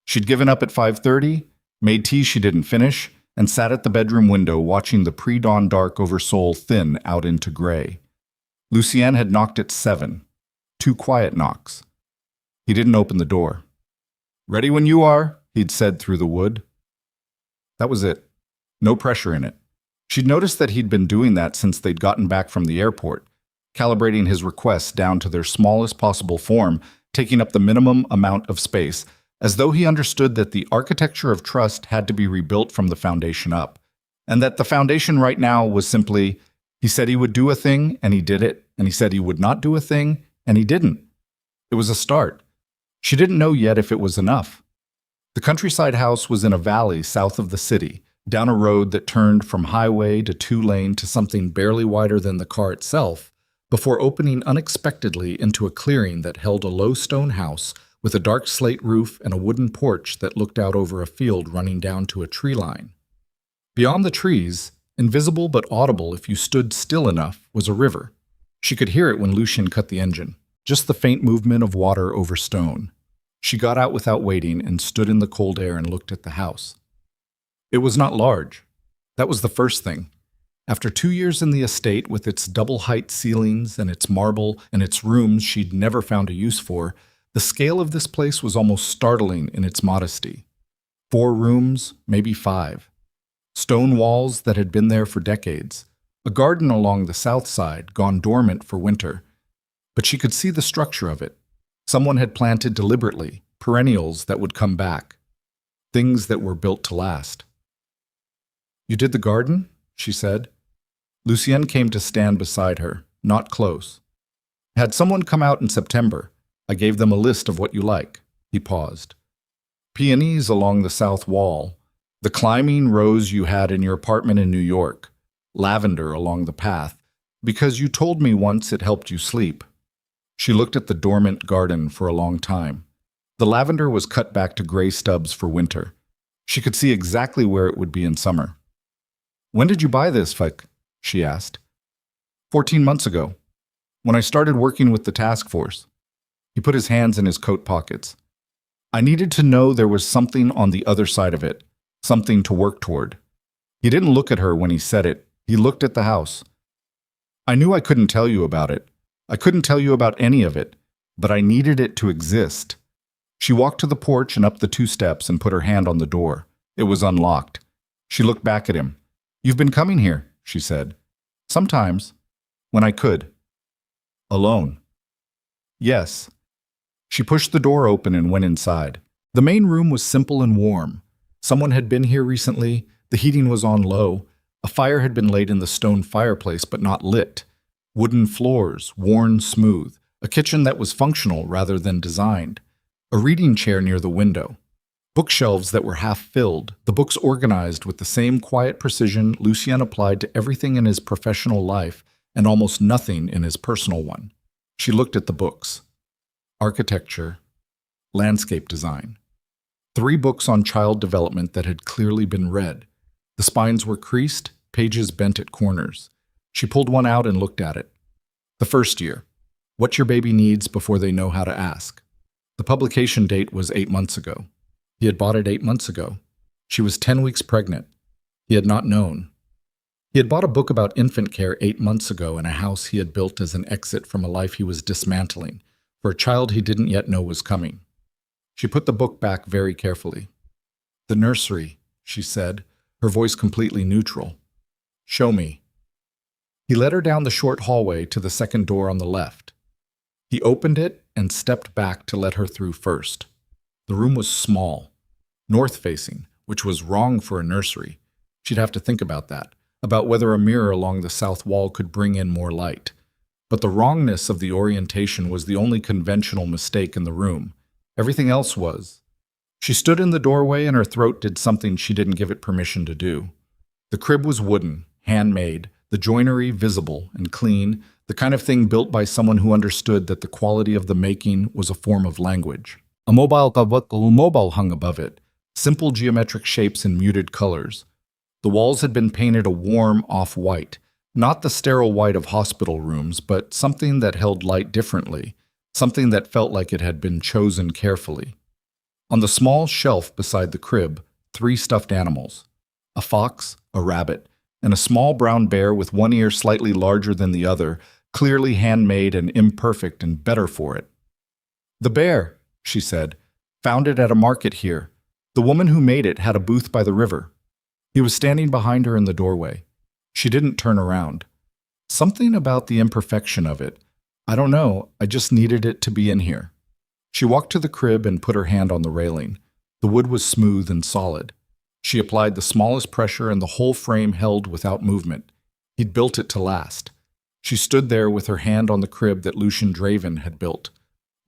She'd given up at 5:30, made tea she didn't finish, and sat at the bedroom window watching the pre-dawn dark over Seoul thin out into gray. Lucien had knocked at 7. 2 quiet knocks. He didn't open the door. "Ready when you are," he'd said through the wood. That was it. No pressure in it. She'd noticed that he'd been doing that since they'd gotten back from the airport, calibrating his requests down to their smallest possible form, taking up the minimum amount of space, as though he understood that the architecture of trust had to be rebuilt from the foundation up, and that the foundation right now was simply, he said he would do a thing, and he did it, and he said he would not do a thing, and he didn't. It was a start. She didn't know yet if it was enough. The countryside house was in a valley south of the city, down a road that turned from highway to 2-lane to something barely wider than the car itself, before opening unexpectedly into a clearing that held a low stone house with a dark slate roof and a wooden porch that looked out over a field running down to a tree line. Beyond the trees, invisible but audible if you stood still enough, was a river. She could hear it when Lucien cut the engine, just the faint movement of water over stone. She got out without waiting and stood in the cold air and looked at the house. It was not large. That was the first thing. After 2 years in the estate with its double-height ceilings and its marble and its rooms she'd never found a use for, the scale of this place was almost startling in its modesty. 4 rooms, maybe 5. Stone walls that had been there for decades. A garden along the south side, gone dormant for winter. But she could see the structure of it. Someone had planted deliberately, perennials that would come back. Things that were built to last. "You did the garden?" she said. Lucien came to stand beside her, not close. "Had someone come out in September. I gave them a list of what you like." He paused. "Peonies along the south wall. The climbing rose you had in your apartment in New York. Lavender along the path. Because you told me once it helped you sleep." She looked at the dormant garden for a long time. The lavender was cut back to gray stubs for winter. She could see exactly where it would be in summer. "When did you buy this, Fike?" she asked. 14 months ago, when I started working with the task force." He put his hands in his coat pockets. "I needed to know there was something on the other side of it, something to work toward." He didn't look at her when he said it. He looked at the house. "I knew I couldn't tell you about it. I couldn't tell you about any of it, but I needed it to exist." She walked to the porch and up the 2 steps and put her hand on the door. It was unlocked. She looked back at him. "You've been coming here," she said. "Sometimes. When I could." "Alone?" "Yes." She pushed the door open and went inside. The main room was simple and warm. Someone had been here recently. The heating was on low. A fire had been laid in the stone fireplace but not lit. Wooden floors, worn smooth. A kitchen that was functional rather than designed. A reading chair near the window. Bookshelves that were half filled, the books organized with the same quiet precision Lucien applied to everything in his professional life and almost nothing in his personal one. She looked at the books. Architecture, landscape design. 3 books on child development that had clearly been read. The spines were creased, pages bent at corners. She pulled one out and looked at it. The first year. What your baby needs before they know how to ask. The publication date was 8 months ago. He had bought it 8 months ago. She was 10 weeks pregnant. He had not known. He had bought a book about infant care 8 months ago in a house he had built as an exit from a life he was dismantling, for a child he didn't yet know was coming. She put the book back very carefully. "The nursery," she said, her voice completely neutral. "Show me." He led her down the short hallway to the second door on the left. He opened it and stepped back to let her through first. The room was small, north-facing, which was wrong for a nursery. She'd have to think about that, about whether a mirror along the south wall could bring in more light. But the wrongness of the orientation was the only conventional mistake in the room. Everything else was. She stood in the doorway and her throat did something she didn't give it permission to do. The crib was wooden, handmade, the joinery visible and clean, the kind of thing built by someone who understood that the quality of the making was a form of language. A mobile hung above it, simple geometric shapes in muted colors. The walls had been painted a warm off-white, not the sterile white of hospital rooms, but something that held light differently, something that felt like it had been chosen carefully. On the small shelf beside the crib, 3 stuffed animals: a fox, a rabbit, and a small brown bear with one ear slightly larger than the other, clearly handmade and imperfect and better for it. "The bear," she said, "found it at a market here. The woman who made it had a booth by the river." He was standing behind her in the doorway. She didn't turn around. "Something about the imperfection of it. I don't know, I just needed it to be in here." She walked to the crib and put her hand on the railing. The wood was smooth and solid. She applied the smallest pressure and the whole frame held without movement. He'd built it to last. She stood there with her hand on the crib that Lucian Draven had built.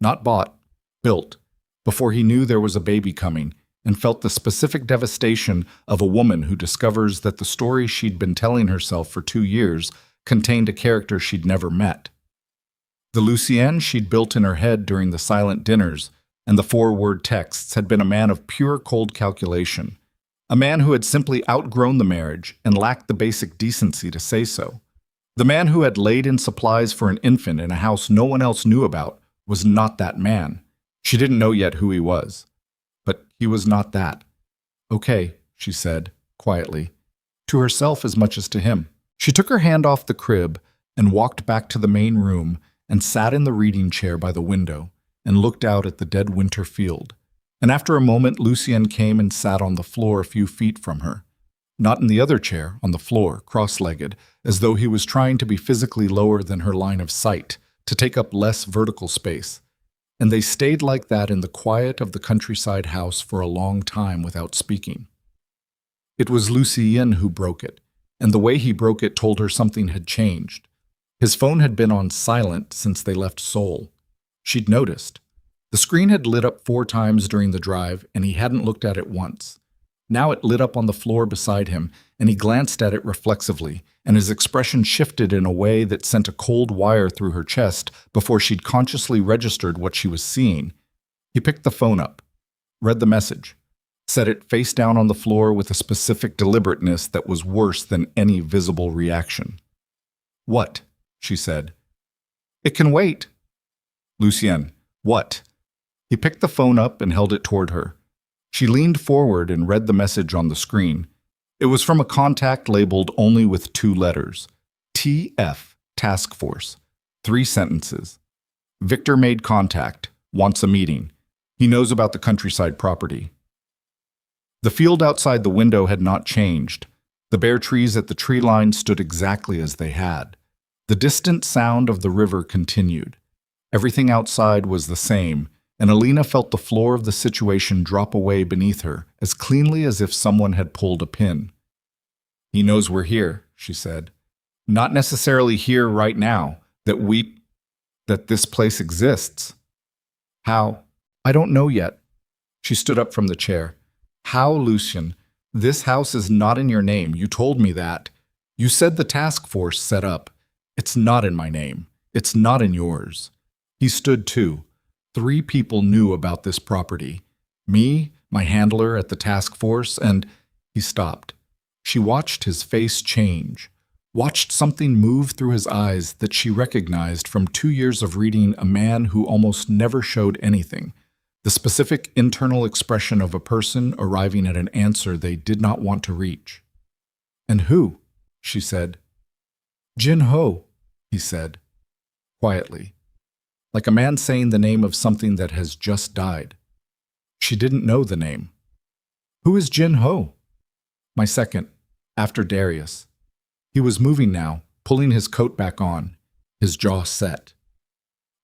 Not bought, built, before he knew there was a baby coming, and felt the specific devastation of a woman who discovers that the story she'd been telling herself for 2 years contained a character she'd never met. The Lucienne she'd built in her head during the silent dinners and the 4-word texts had been a man of pure cold calculation, a man who had simply outgrown the marriage and lacked the basic decency to say so. The man who had laid in supplies for an infant in a house no one else knew about was not that man. She didn't know yet who he was. But he was not that. "Okay," she said, quietly, to herself as much as to him. She took her hand off the crib and walked back to the main room and sat in the reading chair by the window and looked out at the dead winter field. And after a moment, Lucien came and sat on the floor a few feet from her. Not in the other chair, on the floor, cross-legged, as though he was trying to be physically lower than her line of sight, to take up less vertical space. And they stayed like that in the quiet of the countryside house for a long time without speaking. It was Lucien who broke it, and the way he broke it told her something had changed. His phone had been on silent since they left Seoul. She'd noticed. The screen had lit up 4 times during the drive, and he hadn't looked at it once. Now it lit up on the floor beside him, and he glanced at it reflexively, and his expression shifted in a way that sent a cold wire through her chest before she'd consciously registered what she was seeing. He picked the phone up, read the message, set it face down on the floor with a specific deliberateness that was worse than any visible reaction. "What?" she said. "It can wait." "Lucien, what?" He picked the phone up and held it toward her. She leaned forward and read the message on the screen. It was from a contact labeled only with 2 letters. TF, Task Force. 3 sentences. "Victor made contact. Wants a meeting. He knows about the countryside property." The field outside the window had not changed. The bare trees at the tree line stood exactly as they had. The distant sound of the river continued. Everything outside was the same, and Alina felt the floor of the situation drop away beneath her as cleanly as if someone had pulled a pin. "He knows we're here," she said. "Not necessarily here right now, that this place exists." "How?" "I don't know yet." She stood up from the chair. "How, Lucien? This house is not in your name. You told me that. You said the task force set up. It's not in my name. It's not in yours." He stood too. 3 people knew about this property. Me, my handler at the task force, and he stopped. She watched his face change, watched something move through his eyes that she recognized from 2 years of reading A Man Who Almost Never Showed Anything, the specific internal expression of a person arriving at an answer they did not want to reach. "And who?" she said. "Jin Ho," he said, quietly, like a man saying the name of something that has just died. She didn't know the name. "Who is Jin Ho?" "My second, after Darius." He was moving now, pulling his coat back on, his jaw set.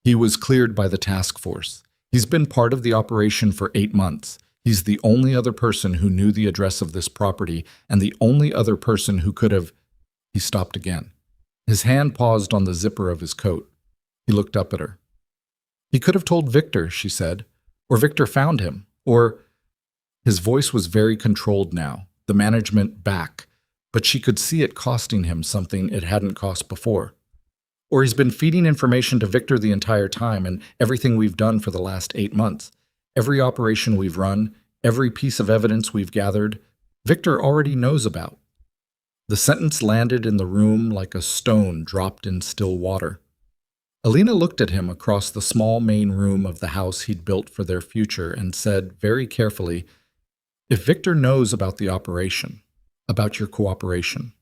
He was cleared by the task force. He's been part of the operation for 8 months. He's the only other person who knew the address of this property, and the only other person who could have... He stopped again. His hand paused on the zipper of his coat. He looked up at her. "He could have told Victor," she said. "Or Victor found him. Or..." His voice was very controlled now, the management back, but she could see it costing him something it hadn't cost before. "Or he's been feeding information to Victor the entire time and everything we've done for the last 8 months. Every operation we've run, every piece of evidence we've gathered, Victor already knows about. The sentence landed in the room like a stone dropped in still water. Alina looked at him across the small main room of the house he'd built for their future and said very carefully, "If Victor knows about the operation, about your cooperation,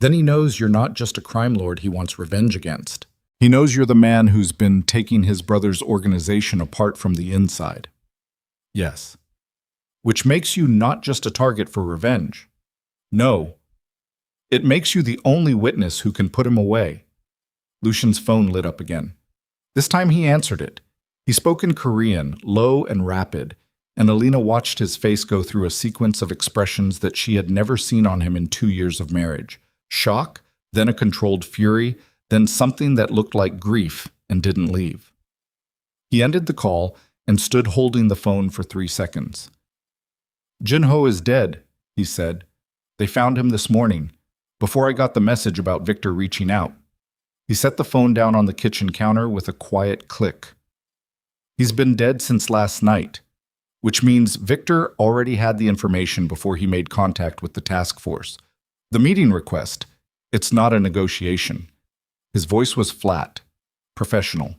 then he knows you're not just a crime lord he wants revenge against. He knows you're the man who's been taking his brother's organization apart from the inside." "Yes." "Which makes you not just a target for revenge. No. It makes you the only witness who can put him away." Lucian's phone lit up again. This time he answered it. He spoke in Korean, low and rapid, and Alina watched his face go through a sequence of expressions that she had never seen on him in 2 years of marriage. Shock, then a controlled fury, then something that looked like grief and didn't leave. He ended the call and stood holding the phone for 3 seconds. "Jinho is dead," he said. "They found him this morning, before I got the message about Victor reaching out." He set the phone down on the kitchen counter with a quiet click. "He's been dead since last night, which means Victor already had the information before he made contact with the task force. The meeting request, it's not a negotiation." His voice was flat, professional.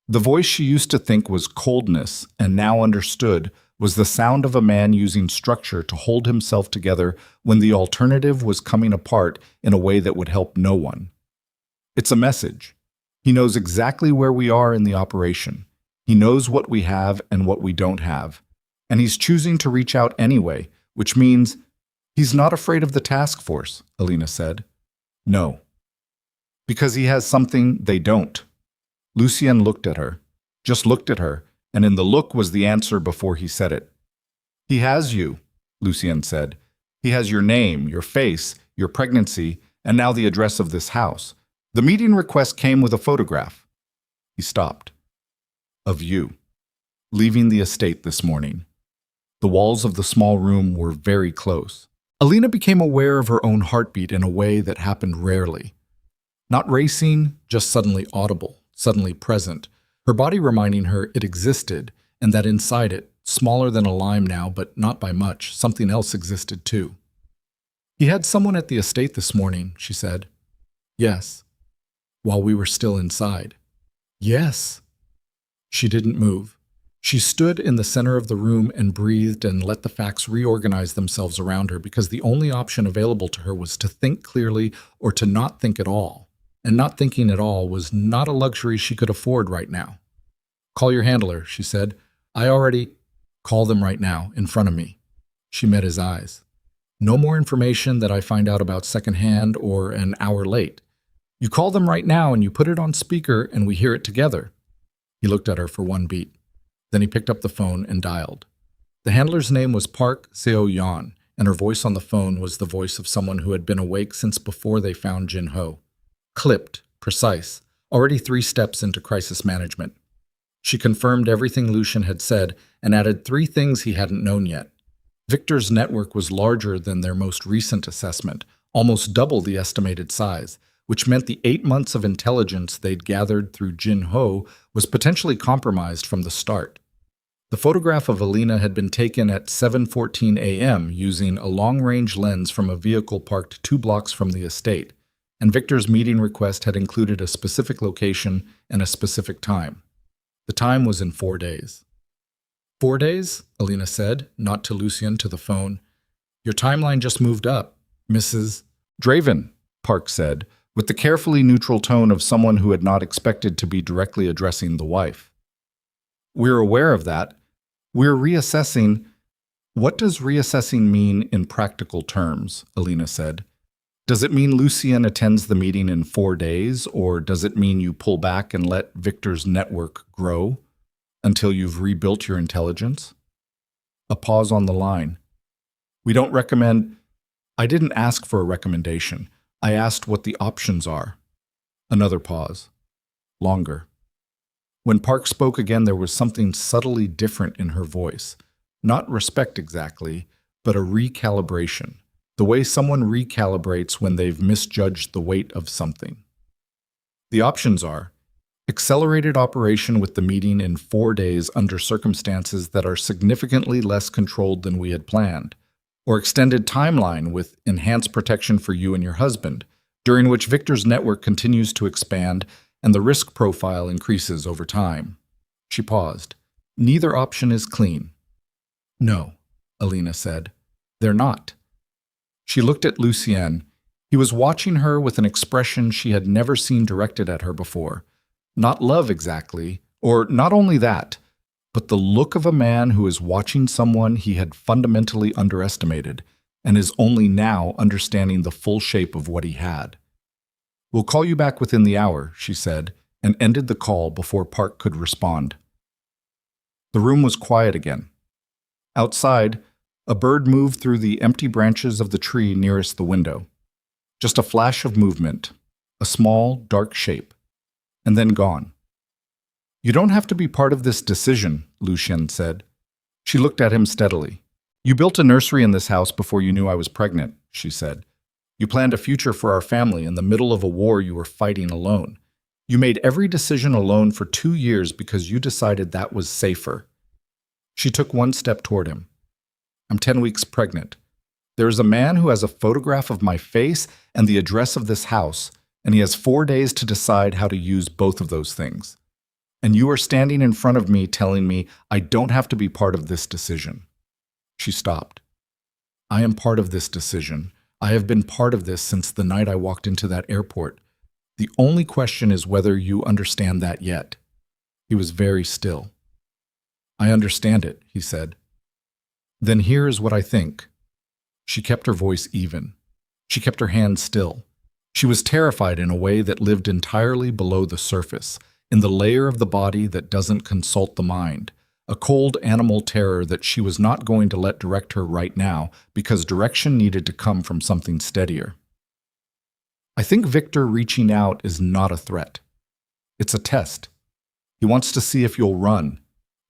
The voice she used to think was coldness and now understood was the sound of a man using structure to hold himself together when the alternative was coming apart in a way that would help no one. "It's a message. He knows exactly where we are in the operation. He knows what we have and what we don't have. And he's choosing to reach out anyway, which means he's not afraid of the task force," Alina said. "No. Because he has something they don't." Lucien looked at her, just looked at her, and in the look was the answer before he said it. "He has you," Lucien said. "He has your name, your face, your pregnancy, and now the address of this house. The meeting request came with a photograph." He stopped. "Of you, leaving the estate this morning." The walls of the small room were very close. Alina became aware of her own heartbeat in a way that happened rarely. Not racing, just suddenly audible, suddenly present, her body reminding her it existed and that inside it, smaller than a lime now but not by much, something else existed too. "He had someone at the estate this morning," she said. "Yes." "While we were still inside." "Yes." She didn't move. She stood in the center of the room and breathed and let the facts reorganize themselves around her because the only option available to her was to think clearly or to not think at all. And not thinking at all was not a luxury she could afford right now. "Call your handler," she said. "I already—" "Call them right now, in front of me." She met his eyes. "No more information that I find out about secondhand or an hour late. You call them right now and you put it on speaker and we hear it together." He looked at her for one beat. Then he picked up the phone and dialed. The handler's name was Park Seo-yeon, and her voice on the phone was the voice of someone who had been awake since before they found Jinho. Clipped, precise, already 3 steps into crisis management. She confirmed everything Lucian had said and added 3 things he hadn't known yet. Victor's network was larger than their most recent assessment, almost double the estimated size, which meant the 8 months of intelligence they'd gathered through Jinho was potentially compromised from the start. The photograph of Alina had been taken at 7:14 a.m. using a long-range lens from a vehicle parked 2 blocks from the estate, and Victor's meeting request had included a specific location and a specific time. The time was in 4 days. 4 days? Alina said, not to Lucien, to the phone. "Your timeline just moved up, Mrs. "Draven," Park said, with the carefully neutral tone of someone who had not expected to be directly addressing the wife. "We're aware of that. We're reassessing—" "What does reassessing mean in practical terms?" Alina said. "Does it mean Lucien attends the meeting in 4 days, or does it mean you pull back and let Victor's network grow until you've rebuilt your intelligence?" A pause on the line. "We don't recommend—" "I didn't ask for a recommendation. I asked what the options are." Another pause. Longer. When Park spoke again, there was something subtly different in her voice. Not respect exactly, but a recalibration. The way someone recalibrates when they've misjudged the weight of something. "The options are, Accelerated operation with the meeting in 4 days under circumstances that are significantly less controlled than we had planned. Or extended timeline with enhanced protection for you and your husband, during which Victor's network continues to expand and the risk profile increases over time. She paused. Neither option is clean. No, Alina said. They're not. She looked at Lucien. He was watching her with an expression she had never seen directed at her before. Not love exactly, or not only that, but the look of a man who is watching someone he had fundamentally underestimated and is only now understanding the full shape of what he had. We'll call you back within the hour, she said, and ended the call before Park could respond. The room was quiet again. Outside, a bird moved through the empty branches of the tree nearest the window. Just a flash of movement, a small, dark shape, and then gone. You don't have to be part of this decision, Lucien said. She looked at him steadily. You built a nursery in this house before you knew I was pregnant, she said. You planned a future for our family in the middle of a war you were fighting alone. You made every decision alone for 2 years because you decided that was safer. She took one step toward him. I'm 10 weeks pregnant. There is a man who has a photograph of my face and the address of this house, and he has 4 days to decide how to use both of those things. And you are standing in front of me telling me I don't have to be part of this decision. She stopped. I am part of this decision. I have been part of this since the night I walked into that airport. The only question is whether you understand that yet. He was very still. I understand it, he said. Then here is what I think. She kept her voice even. She kept her hands still. She was terrified in a way that lived entirely below the surface, in the layer of the body that doesn't consult the mind, a cold animal terror that she was not going to let direct her right now because direction needed to come from something steadier. I think Victor reaching out is not a threat. It's a test. He wants to see if you'll run.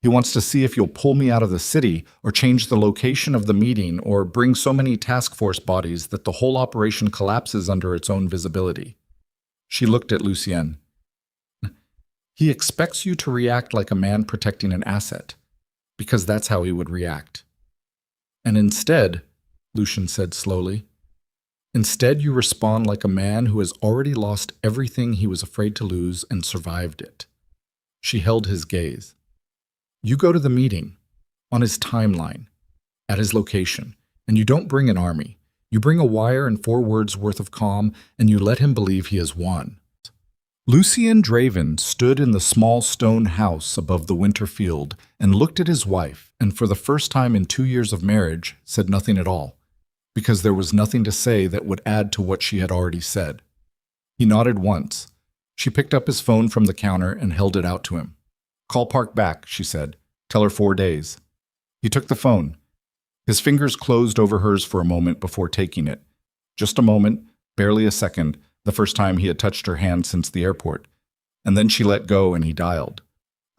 He wants to see if you'll pull me out of the city or change the location of the meeting or bring so many task force bodies that the whole operation collapses under its own visibility. She looked at Lucien. He expects you to react like a man protecting an asset, because that's how he would react. And instead, Lucien said slowly, instead you respond like a man who has already lost everything he was afraid to lose and survived it. She held his gaze. You go to the meeting, on his timeline, at his location, and you don't bring an army. You bring a wire and 4 words worth of calm, and you let him believe he has won. Lucien Draven stood in the small stone house above the winter field and looked at his wife, and for the first time in 2 years of marriage, said nothing at all, because there was nothing to say that would add to what she had already said. He nodded once. She picked up his phone from the counter and held it out to him. Call Park back, she said. Tell her 4 days. He took the phone. His fingers closed over hers for a moment before taking it. Just a moment, barely a second, the first time he had touched her hand since the airport. And then she let go and he dialed.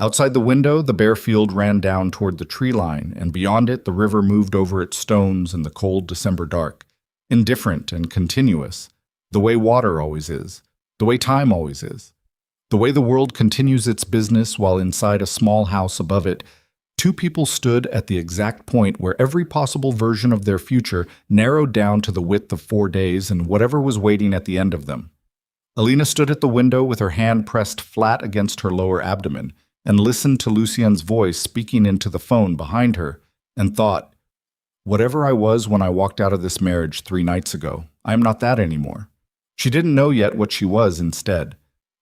Outside the window, the bare field ran down toward the tree line, and beyond it the river moved over its stones in the cold December dark, indifferent and continuous, the way water always is, the way time always is, the way the world continues its business while inside a small house above it, 2 people stood at the exact point where every possible version of their future narrowed down to the width of 4 days and whatever was waiting at the end of them. Alina stood at the window with her hand pressed flat against her lower abdomen and listened to Lucien's voice speaking into the phone behind her and thought, whatever I was when I walked out of this marriage 3 nights ago, I am not that anymore. She didn't know yet what she was instead,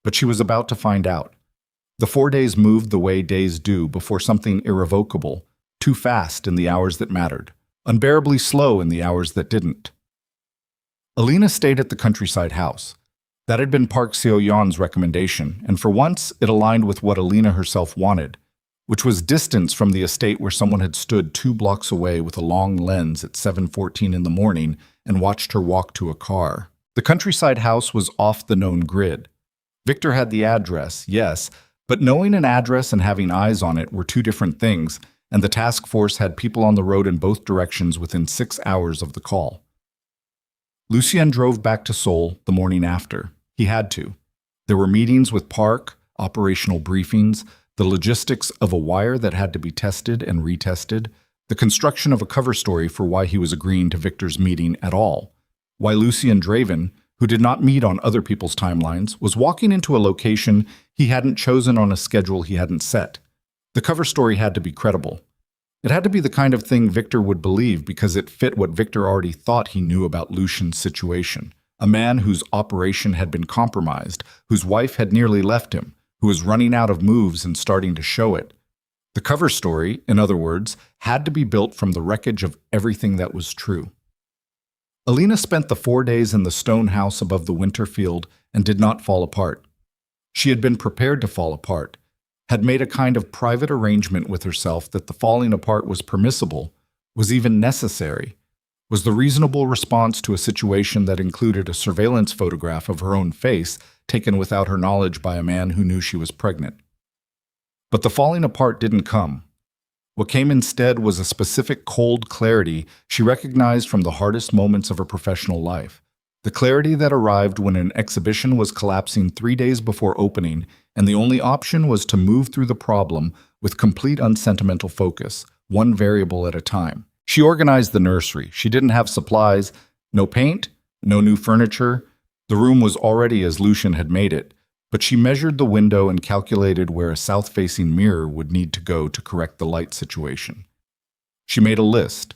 but she was about to find out. The 4 days moved the way days do before something irrevocable, too fast in the hours that mattered, unbearably slow in the hours that didn't. Alina stayed at the countryside house. That had been Park Seo-yeon's recommendation, and for once it aligned with what Alina herself wanted, which was distance from the estate where someone had stood 2 blocks away with a long lens at 7:14 in the morning and watched her walk to a car. The countryside house was off the known grid. Victor had the address, yes, but knowing an address and having eyes on it were 2 different things, and the task force had people on the road in both directions within 6 hours of the call. Lucien drove back to Seoul the morning after. He had to. There were meetings with Park, operational briefings, the logistics of a wire that had to be tested and retested, the construction of a cover story for why he was agreeing to Victor's meeting at all, why Lucien Draven, who did not meet on other people's timelines, was walking into a location he hadn't chosen on a schedule he hadn't set. The cover story had to be credible. It had to be the kind of thing Victor would believe because it fit what Victor already thought he knew about Lucien's situation. A man whose operation had been compromised, whose wife had nearly left him, who was running out of moves and starting to show it. The cover story, in other words, had to be built from the wreckage of everything that was true. Alina spent the 4 days in the stone house above the winter field and did not fall apart. She had been prepared to fall apart, had made a kind of private arrangement with herself that the falling apart was permissible, was even necessary, was the reasonable response to a situation that included a surveillance photograph of her own face taken without her knowledge by a man who knew she was pregnant. But the falling apart didn't come. What came instead was a specific cold clarity she recognized from the hardest moments of her professional life. The clarity that arrived when an exhibition was collapsing 3 days before opening, and the only option was to move through the problem with complete unsentimental focus, one variable at a time. She organized the nursery. She didn't have supplies, no paint, no new furniture. The room was already as Lucien had made it, but she measured the window and calculated where a south-facing mirror would need to go to correct the light situation. She made a list.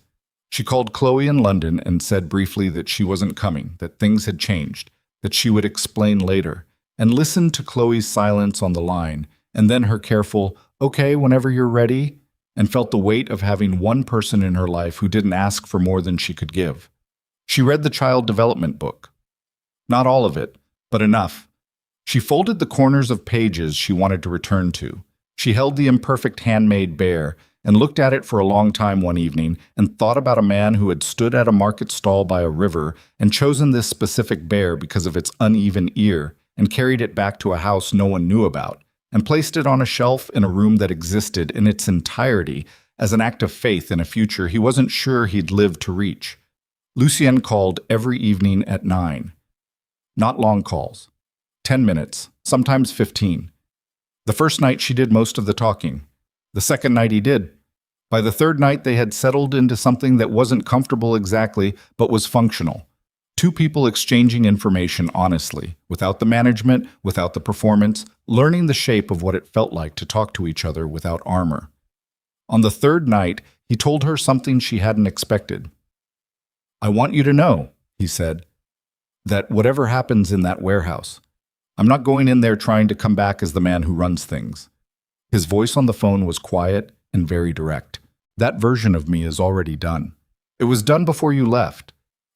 She called Chloe in London and said briefly that she wasn't coming, that things had changed, that she would explain later, and listened to Chloe's silence on the line, and then her careful, "Okay, whenever you're ready," and felt the weight of having one person in her life who didn't ask for more than she could give. She read the child development book. Not all of it, but enough. She folded the corners of pages she wanted to return to. She held the imperfect handmade bear and looked at it for a long time one evening and thought about a man who had stood at a market stall by a river and chosen this specific bear because of its uneven ear and carried it back to a house no one knew about and placed it on a shelf in a room that existed in its entirety as an act of faith in a future he wasn't sure he'd live to reach. Lucien called every evening at 9. Not long calls. 10 minutes, sometimes 15. The first night she did most of the talking. The second night he did. By the third night they had settled into something that wasn't comfortable exactly, but was functional. Two people exchanging information honestly, without the management, without the performance, learning the shape of what it felt like to talk to each other without armor. On the third night, he told her something she hadn't expected. "I want you to know," he said, "that whatever happens in that warehouse, I'm not going in there trying to come back as the man who runs things." His voice on the phone was quiet and very direct. "That version of me is already done. It was done before you left.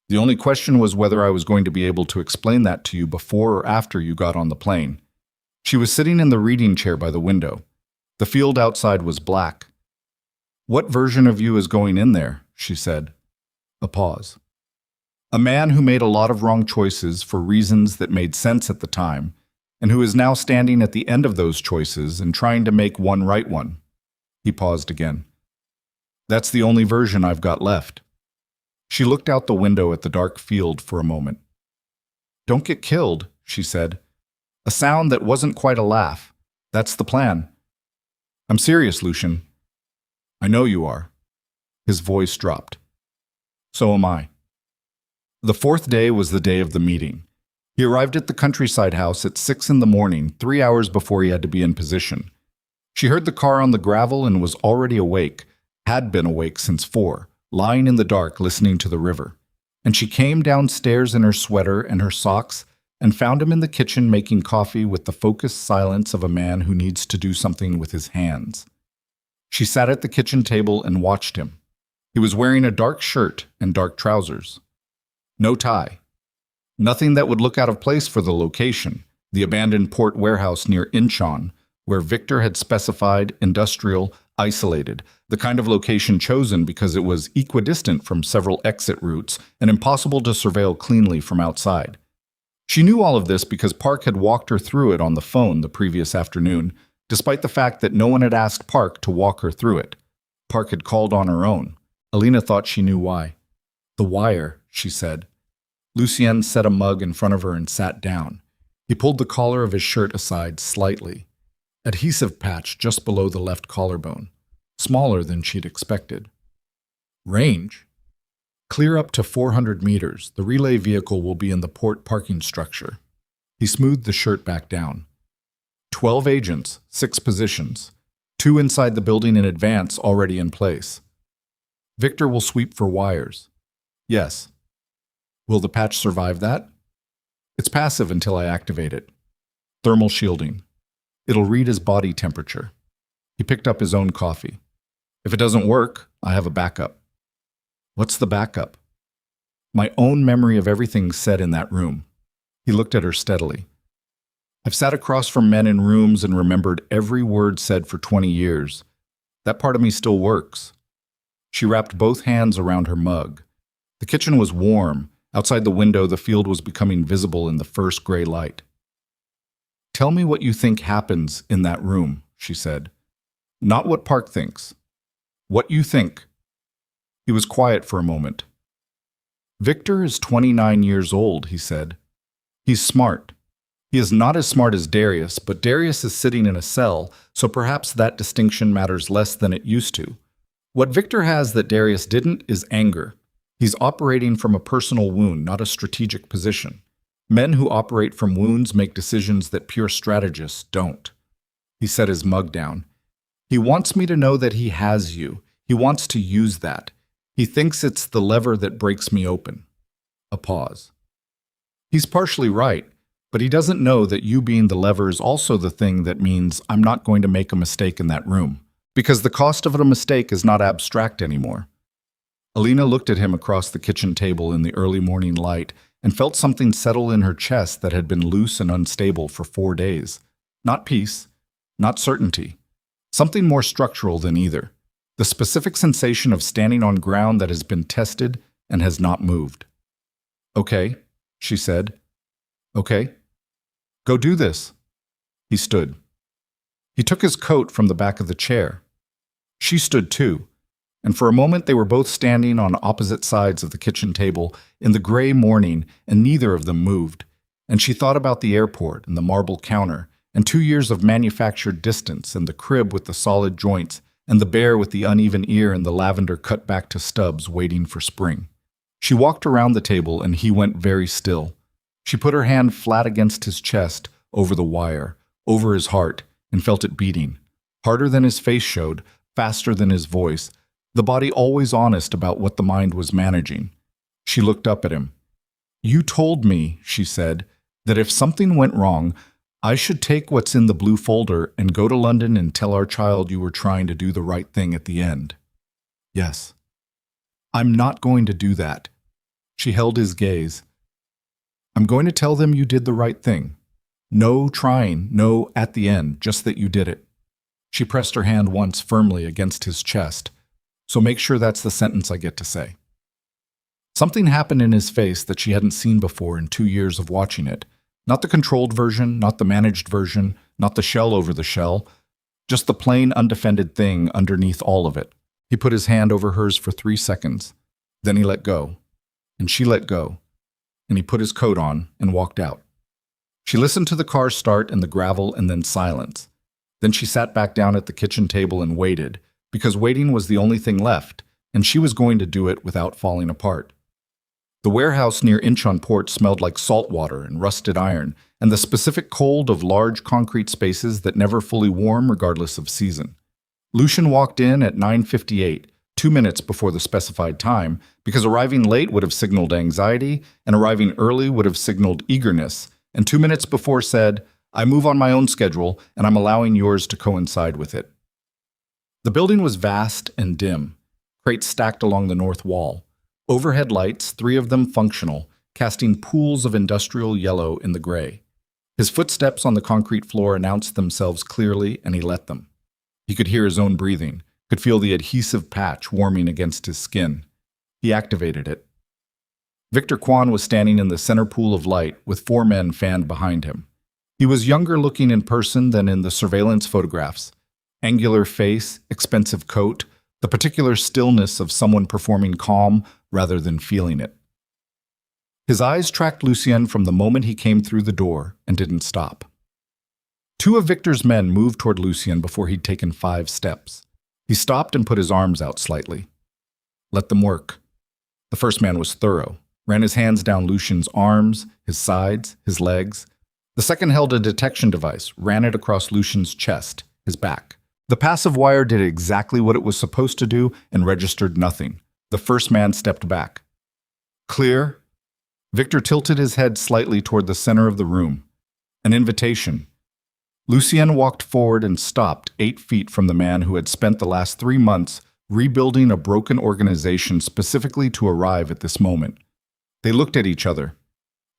The only question was whether I was going to be able to explain that to you before or after you got on the plane." She was sitting in the reading chair by the window. The field outside was black. "What version of you is going in there?" she said. A pause. "A man who made a lot of wrong choices for reasons that made sense at the time, and who is now standing at the end of those choices and trying to make one right one." He paused again. "That's the only version I've got left." She looked out the window at the dark field for a moment. "Don't get killed," she said. A sound that wasn't quite a laugh. "That's the plan." "I'm serious, Lucien." "I know you are." His voice dropped. "So am I." The fourth day was the day of the meeting. He arrived at the countryside house at 6 in the morning, 3 hours before he had to be in position. She heard the car on the gravel and was already awake, had been awake since 4, lying in the dark listening to the river. And she came downstairs in her sweater and her socks and found him in the kitchen making coffee with the focused silence of a man who needs to do something with his hands. She sat at the kitchen table and watched him. He was wearing a dark shirt and dark trousers. No tie. Nothing that would look out of place for the location, the abandoned port warehouse near Incheon, where Victor had specified industrial, isolated, the kind of location chosen because it was equidistant from several exit routes and impossible to surveil cleanly from outside. She knew all of this because Park had walked her through it on the phone the previous afternoon, despite the fact that no one had asked Park to walk her through it. Park had called on her own. Alina thought she knew why. "The wire," she said. Lucien set a mug in front of her and sat down. He pulled the collar of his shirt aside slightly. Adhesive patch just below the left collarbone, smaller than she'd expected. Range? Clear up to 400 meters. The relay vehicle will be in the port parking structure. He smoothed the shirt back down. 12 agents, 6 positions, 2 inside the building in advance already in place. Victor will sweep for wires. Yes. Will the patch survive that? It's passive until I activate it. Thermal shielding. It'll read his body temperature. He picked up his own coffee. If it doesn't work, I have a backup. What's the backup? My own memory of everything said in that room. He looked at her steadily. I've sat across from men in rooms and remembered every word said for 20 years. That part of me still works. She wrapped both hands around her mug. The kitchen was warm. Outside the window, the field was becoming visible in the first gray light. Tell me what you think happens in that room, she said. Not what Park thinks. What you think. He was quiet for a moment. Victor is 29 years old, he said. He's smart. He is not as smart as Darius, but Darius is sitting in a cell, so perhaps that distinction matters less than it used to. What Victor has that Darius didn't is anger. He's operating from a personal wound, not a strategic position. Men who operate from wounds make decisions that pure strategists don't. He set his mug down. He wants me to know that he has you. He wants to use that. He thinks it's the lever that breaks me open. A pause. He's partially right, but he doesn't know that you being the lever is also the thing that means I'm not going to make a mistake in that room. Because the cost of a mistake is not abstract anymore. Alina looked at him across the kitchen table in the early morning light and felt something settle in her chest that had been loose and unstable for 4 days. Not peace, not certainty. Something more structural than either. The specific sensation of standing on ground that has been tested and has not moved. Okay, she said. Okay. Go do this. He stood. He took his coat from the back of the chair. She stood too, and for a moment they were both standing on opposite sides of the kitchen table in the gray morning, and neither of them moved. And she thought about the airport and the marble counter, and 2 years of manufactured distance, and the crib with the solid joints, and the bear with the uneven ear and the lavender cut back to stubs waiting for spring. She walked around the table and he went very still. She put her hand flat against his chest, over the wire, over his heart, and felt it beating. Harder than his face showed, faster than his voice, the body always honest about what the mind was managing. She looked up at him. You told me, she said, that if something went wrong, I should take what's in the blue folder and go to London and tell our child you were trying to do the right thing at the end. Yes. I'm not going to do that. She held his gaze. I'm going to tell them you did the right thing. No trying, no at the end, just that you did it. She pressed her hand once firmly against his chest. So make sure that's the sentence I get to say. Something happened in his face that she hadn't seen before in 2 years of watching it. Not the controlled version, not the managed version, not the shell over the shell, just the plain, undefended thing underneath all of it. He put his hand over hers for 3 seconds. Then he let go. And she let go. And he put his coat on and walked out. She listened to the car start and the gravel and then silence. Then she sat back down at the kitchen table and waited, because waiting was the only thing left, and she was going to do it without falling apart. The warehouse near Incheonport smelled like salt water and rusted iron, and the specific cold of large concrete spaces that never fully warm regardless of season. Lucian walked in at 9:58, 2 minutes before the specified time, because arriving late would have signaled anxiety, and arriving early would have signaled eagerness, and 2 minutes before said, I move on my own schedule, and I'm allowing yours to coincide with it. The building was vast and dim, crates stacked along the north wall. Overhead lights, 3 of them functional, casting pools of industrial yellow in the gray. His footsteps on the concrete floor announced themselves clearly, and he let them. He could hear his own breathing, could feel the adhesive patch warming against his skin. He activated it. Victor Kwan was standing in the center pool of light with 4 men fanned behind him. He was younger looking in person than in the surveillance photographs. Angular face, expensive coat, the particular stillness of someone performing calm rather than feeling it. His eyes tracked Lucien from the moment he came through the door and didn't stop. Two of Victor's men moved toward Lucien before he'd taken 5 steps. He stopped and put his arms out slightly. Let them work. The first man was thorough, ran his hands down Lucien's arms, his sides, his legs. The second held a detection device, ran it across Lucien's chest, his back. The passive wire did exactly what it was supposed to do and registered nothing. The first man stepped back. Clear? Victor tilted his head slightly toward the center of the room. An invitation. Lucien walked forward and stopped 8 feet from the man who had spent the last 3 months rebuilding a broken organization specifically to arrive at this moment. They looked at each other.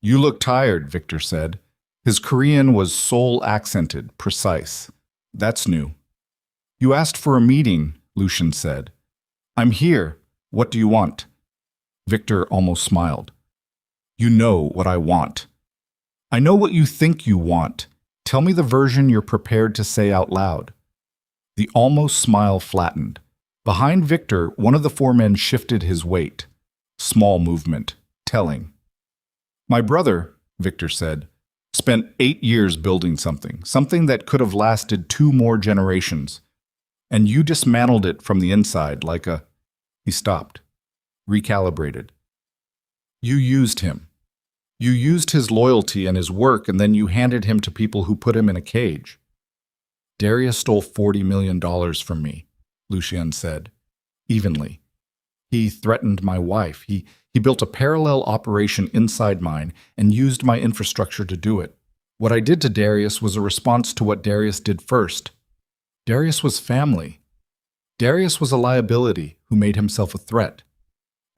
You look tired, Victor said. His Korean was soul-accented, precise. That's new. You asked for a meeting, Lucien said. I'm here. What do you want? Victor almost smiled. You know what I want. I know what you think you want. Tell me the version you're prepared to say out loud. The almost smile flattened. Behind Victor, one of the 4 men shifted his weight. Small movement, telling. My brother, Victor said, spent 8 years building something that could have lasted 2 more generations. And you dismantled it from the inside like a... He stopped, recalibrated. You used him. You used his loyalty and his work, and then you handed him to people who put him in a cage. Darius stole $40 million from me, Lucien said, evenly. He threatened my wife. He built a parallel operation inside mine and used my infrastructure to do it. What I did to Darius was a response to what Darius did first. Darius was family. Darius was a liability who made himself a threat.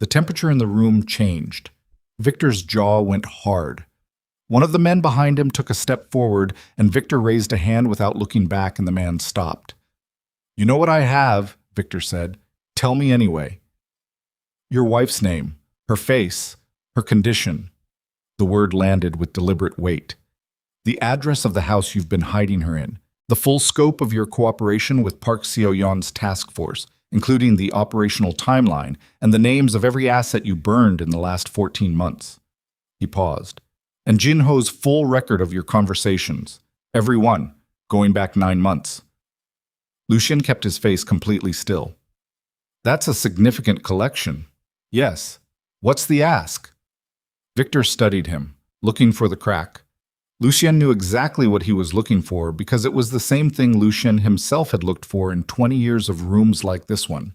The temperature in the room changed. Victor's jaw went hard. One of the men behind him took a step forward, and Victor raised a hand without looking back, and the man stopped. You know what I have, Victor said. Tell me anyway. Your wife's name, her face, her condition. The word landed with deliberate weight. The address of the house you've been hiding her in. The full scope of your cooperation with Park Seo-yeon's task force, including the operational timeline and the names of every asset you burned in the last 14 months. He paused. And Jin-ho's full record of your conversations. Every one, going back 9 months. Lucien kept his face completely still. That's a significant collection. Yes. What's the ask? Victor studied him, looking for the crack. Lucien knew exactly what he was looking for because it was the same thing Lucien himself had looked for in 20 years of rooms like this one.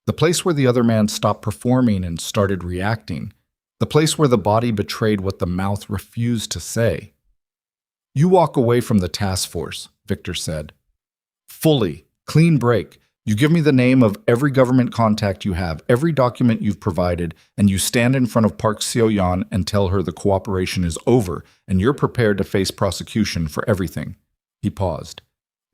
The place where the other man stopped performing and started reacting. The place where the body betrayed what the mouth refused to say. You walk away from the task force, Victor said. Fully, clean break. You give me the name of every government contact you have, every document you've provided, and you stand in front of Park Seo-yeon and tell her the cooperation is over and you're prepared to face prosecution for everything. He paused.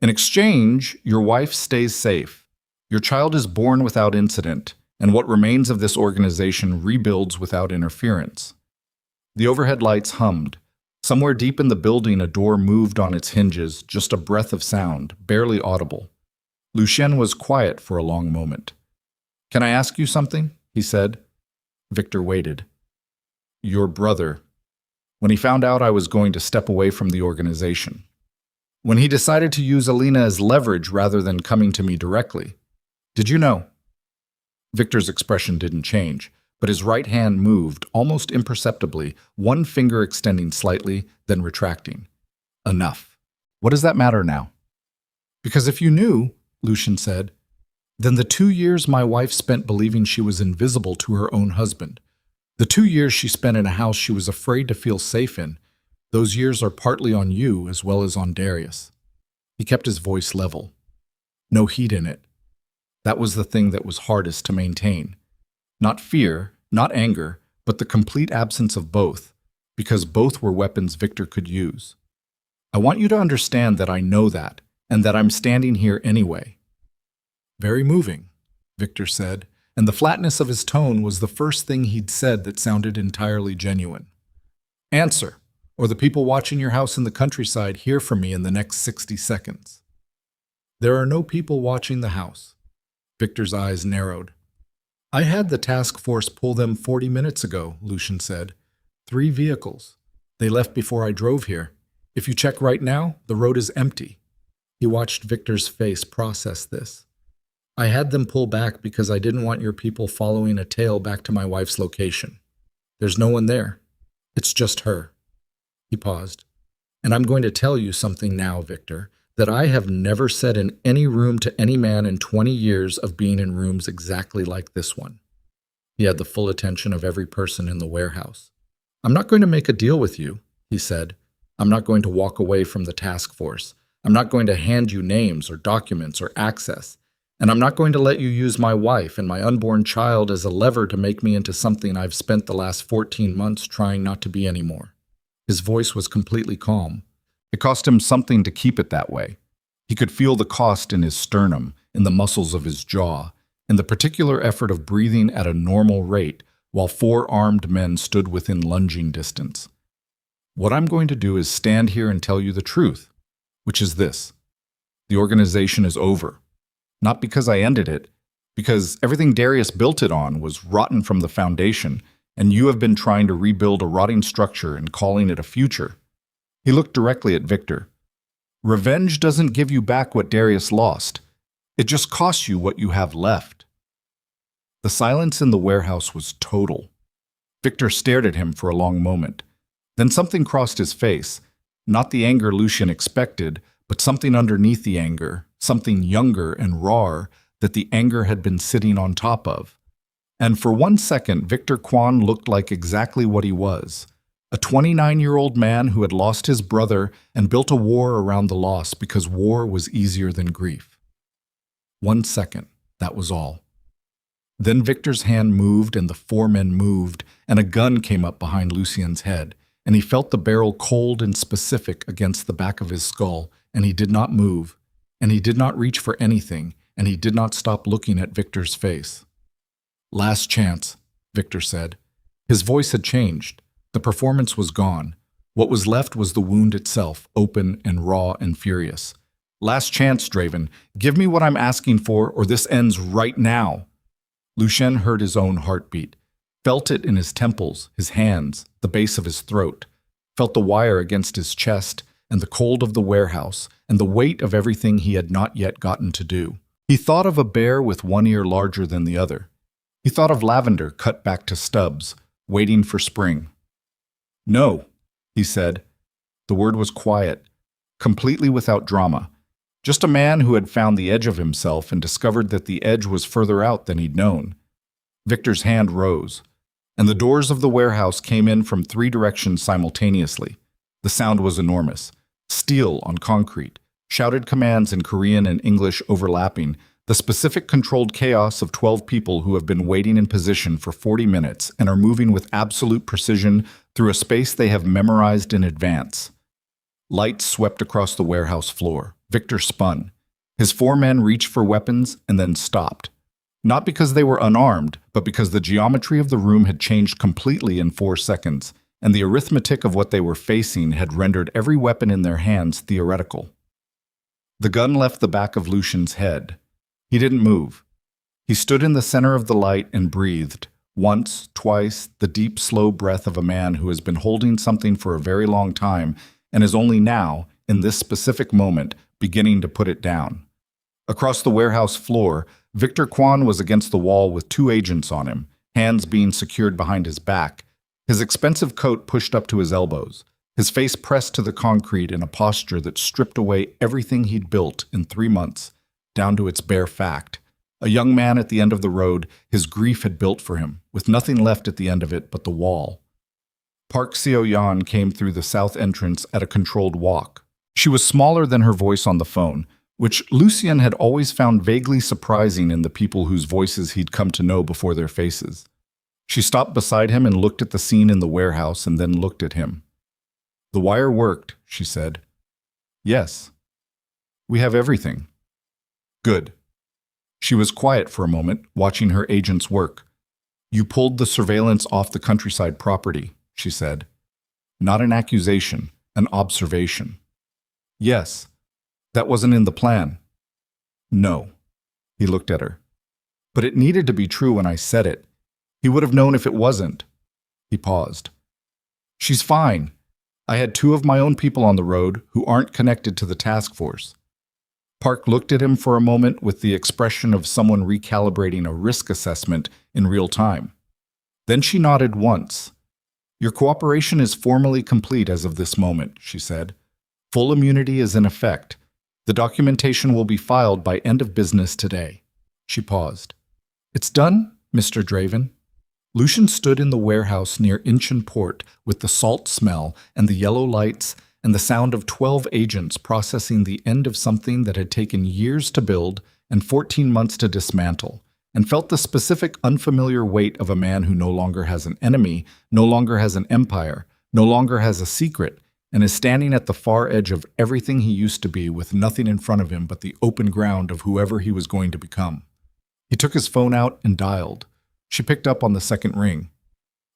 In exchange, your wife stays safe. Your child is born without incident, and what remains of this organization rebuilds without interference. The overhead lights hummed. Somewhere deep in the building, a door moved on its hinges, just a breath of sound, barely audible. Lucien was quiet for a long moment. Can I ask you something? He said. Victor waited. Your brother. When he found out I was going to step away from the organization. When he decided to use Alina as leverage rather than coming to me directly. Did you know? Victor's expression didn't change, but his right hand moved almost imperceptibly, one finger extending slightly, then retracting. Enough. What does that matter now? Because if you knew, Lucien said, then the 2 years my wife spent believing she was invisible to her own husband, the 2 years she spent in a house she was afraid to feel safe in, those years are partly on you as well as on Darius. He kept his voice level. No heat in it. That was the thing that was hardest to maintain. Not fear, not anger, but the complete absence of both, because both were weapons Victor could use. I want you to understand that I know that, and that I'm standing here anyway. Very moving, Victor said, and the flatness of his tone was the first thing he'd said that sounded entirely genuine. Answer, or the people watching your house in the countryside hear from me in the next 60 seconds. There are no people watching the house. Victor's eyes narrowed. I had the task force pull them 40 minutes ago, Lucien said. 3 vehicles. They left before I drove here. If you check right now, the road is empty. He watched Victor's face process this. I had them pull back because I didn't want your people following a tail back to my wife's location. There's no one there. It's just her. He paused. And I'm going to tell you something now, Victor, that I have never said in any room to any man in 20 years of being in rooms exactly like this one. He had the full attention of every person in the warehouse. I'm not going to make a deal with you, he said. I'm not going to walk away from the task force. I'm not going to hand you names or documents or access. And I'm not going to let you use my wife and my unborn child as a lever to make me into something I've spent the last 14 months trying not to be anymore. His voice was completely calm. It cost him something to keep it that way. He could feel the cost in his sternum, in the muscles of his jaw, in the particular effort of breathing at a normal rate while 4 armed men stood within lunging distance. What I'm going to do is stand here and tell you the truth, which is this. The organization is over. Not because I ended it, because everything Darius built it on was rotten from the foundation, and you have been trying to rebuild a rotting structure and calling it a future. He looked directly at Victor. Revenge doesn't give you back what Darius lost. It just costs you what you have left. The silence in the warehouse was total. Victor stared at him for a long moment. Then something crossed his face, not the anger Lucian expected, but something underneath the anger, something younger and rawer that the anger had been sitting on top of. And for 1 second, Victor Kwan looked like exactly what he was. A 29-year-old man who had lost his brother and built a war around the loss because war was easier than grief. 1 second, that was all. Then Victor's hand moved and the 4 men moved, and a gun came up behind Lucian's head, and he felt the barrel cold and specific against the back of his skull, and he did not move, and he did not reach for anything, and he did not stop looking at Victor's face. Last chance, Victor said. His voice had changed. The performance was gone. What was left was the wound itself, open and raw and furious. Last chance, Draven. Give me what I'm asking for, or this ends right now. Lucien heard his own heartbeat, felt it in his temples, his hands, the base of his throat, felt the wire against his chest, and the cold of the warehouse, and the weight of everything he had not yet gotten to do. He thought of a bear with one ear larger than the other. He thought of lavender cut back to stubs, waiting for spring. No, he said. The word was quiet, completely without drama. Just a man who had found the edge of himself and discovered that the edge was further out than he'd known. Victor's hand rose, and the doors of the warehouse came in from 3 directions simultaneously. The sound was enormous. Steel on concrete, shouted commands in Korean and English overlapping, the specific controlled chaos of 12 people who have been waiting in position for 40 minutes and are moving with absolute precision through a space they have memorized in advance. Lights swept across the warehouse floor. Victor spun. His 4 men reached for weapons and then stopped. Not because they were unarmed, but because the geometry of the room had changed completely in 4 seconds, and the arithmetic of what they were facing had rendered every weapon in their hands theoretical. The gun left the back of Lucian's head. He didn't move. He stood in the center of the light and breathed, once, twice, the deep, slow breath of a man who has been holding something for a very long time and is only now, in this specific moment, beginning to put it down. Across the warehouse floor, Victor Kwan was against the wall with 2 agents on him, hands being secured behind his back, his expensive coat pushed up to his elbows, his face pressed to the concrete in a posture that stripped away everything he'd built in 3 months, down to its bare fact. A young man at the end of the road, his grief had built for him, with nothing left at the end of it but the wall. Park Seo-yeon came through the south entrance at a controlled walk. She was smaller than her voice on the phone, which Lucien had always found vaguely surprising in the people whose voices he'd come to know before their faces. She stopped beside him and looked at the scene in the warehouse and then looked at him. "The wire worked," she said. "Yes. We have everything." "Good." She was quiet for a moment, watching her agents work. "You pulled the surveillance off the countryside property," she said. "Not an accusation, an observation." "Yes. That wasn't in the plan." "No." He looked at her. "But it needed to be true when I said it. He would have known if it wasn't." He paused. "She's fine. I had two of my own people on the road who aren't connected to the task force. Park looked at him for a moment with the expression of someone recalibrating a risk assessment in real time. Then she nodded once. Your cooperation is formally complete as of this moment, she said. Full immunity is in effect. The documentation will be filed by end of business today. She paused. It's done, Mr. Draven. Lucian stood in the warehouse near Incheon Port with the salt smell and the yellow lights and the sound of 12 agents processing the end of something that had taken years to build and 14 months to dismantle, and felt the specific unfamiliar weight of a man who no longer has an enemy, no longer has an empire, no longer has a secret, and is standing at the far edge of everything he used to be with nothing in front of him but the open ground of whoever he was going to become. He took his phone out and dialed. She picked up on the second ring.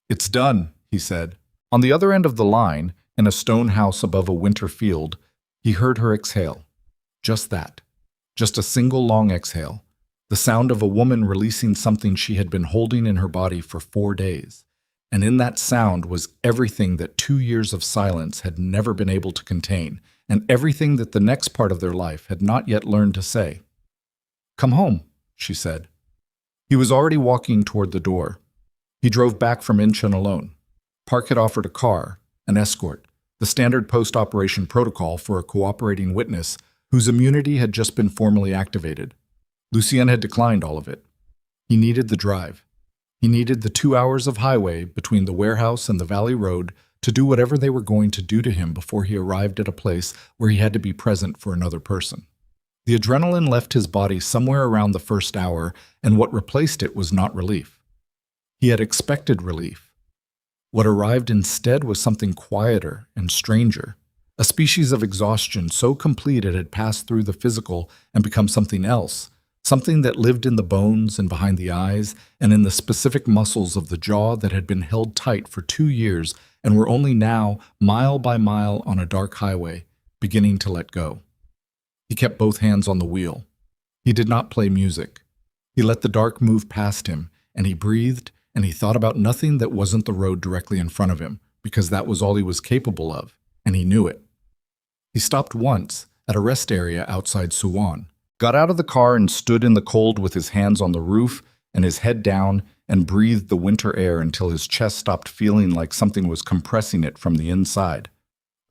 It's done, he said. On the other end of the line, in a stone house above a winter field, he heard her exhale. Just that. Just a single long exhale. The sound of a woman releasing something she had been holding in her body for 4 days. And in that sound was everything that 2 years of silence had never been able to contain, and everything that the next part of their life had not yet learned to say. Come home, she said. He was already walking toward the door. He drove back from Incheon alone. Park had offered a car, an escort, the standard post-operation protocol for a cooperating witness whose immunity had just been formally activated. Lucien had declined all of it. He needed the drive. He needed the 2 hours of highway between the warehouse and the valley road to do whatever they were going to do to him before he arrived at a place where he had to be present for another person. The adrenaline left his body somewhere around the first hour, and what replaced it was not relief. He had expected relief. What arrived instead was something quieter and stranger, a species of exhaustion so complete it had passed through the physical and become something else, something that lived in the bones and behind the eyes and in the specific muscles of the jaw that had been held tight for 2 years and were only now, mile by mile on a dark highway, beginning to let go. He kept both hands on the wheel. He did not play music. He let the dark move past him, and he breathed, and he thought about nothing that wasn't the road directly in front of him, because that was all he was capable of, and he knew it. He stopped once, at a rest area outside Suwon, got out of the car and stood in the cold with his hands on the roof and his head down and breathed the winter air until his chest stopped feeling like something was compressing it from the inside.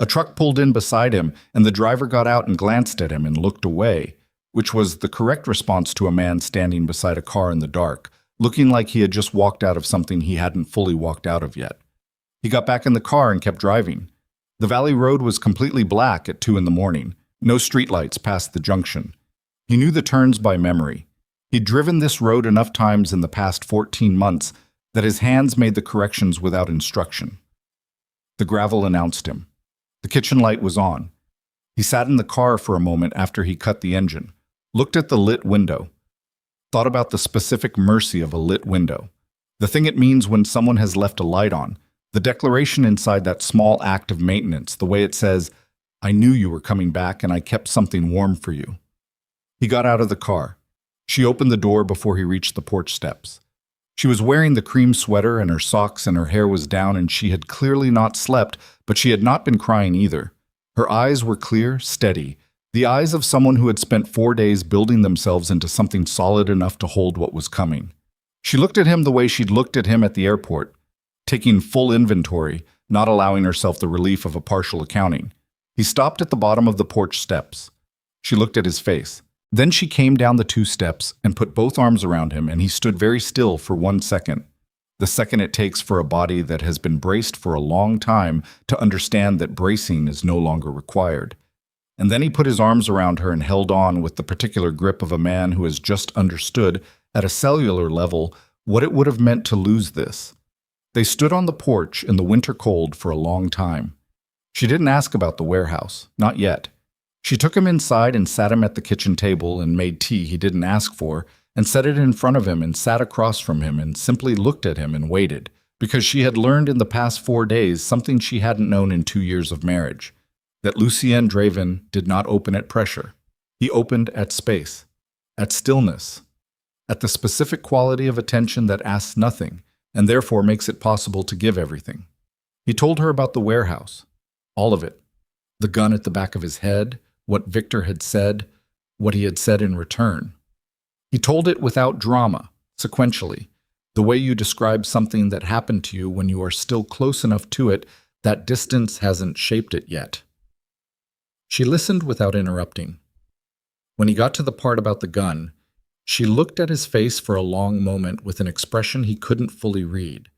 A truck pulled in beside him, and the driver got out and glanced at him and looked away, which was the correct response to a man standing beside a car in the dark, looking like he had just walked out of something he hadn't fully walked out of yet. He got back in the car and kept driving. The valley road was completely black at 2 a.m, no streetlights past the junction. He knew the turns by memory. He'd driven this road enough times in the past 14 months that his hands made the corrections without instruction. The gravel announced him. The kitchen light was on. He sat in the car for a moment after he cut the engine, looked at the lit window, thought about the specific mercy of a lit window, the thing it means when someone has left a light on, the declaration inside that small act of maintenance, the way it says, I knew you were coming back and I kept something warm for you. He got out of the car. She opened the door before he reached the porch steps. She was wearing the cream sweater and her socks and her hair was down and she had clearly not slept, but she had not been crying either. Her eyes were clear, steady, the eyes of someone who had spent 4 days building themselves into something solid enough to hold what was coming. She looked at him the way she'd looked at him at the airport, taking full inventory, not allowing herself the relief of a partial accounting. He stopped at the bottom of the porch steps. She looked at his face. Then she came down the 2 steps and put both arms around him, and he stood very still for 1 second. The second it takes for a body that has been braced for a long time to understand that bracing is no longer required. And then he put his arms around her and held on with the particular grip of a man who has just understood, at a cellular level, what it would have meant to lose this. They stood on the porch in the winter cold for a long time. She didn't ask about the warehouse, not yet. She took him inside and sat him at the kitchen table and made tea he didn't ask for, and set it in front of him and sat across from him and simply looked at him and waited, because she had learned in the past 4 days something she hadn't known in 2 years of marriage, that Lucien Draven did not open at pressure. He opened at space, at stillness, at the specific quality of attention that asks nothing, and therefore makes it possible to give everything. He told her about the warehouse. All of it. The gun at the back of his head, what Victor had said, what he had said in return. He told it without drama, sequentially, the way you describe something that happened to you when you are still close enough to it that distance hasn't shaped it yet. She listened without interrupting. When he got to the part about the gun, she looked at his face for a long moment with an expression he couldn't fully read.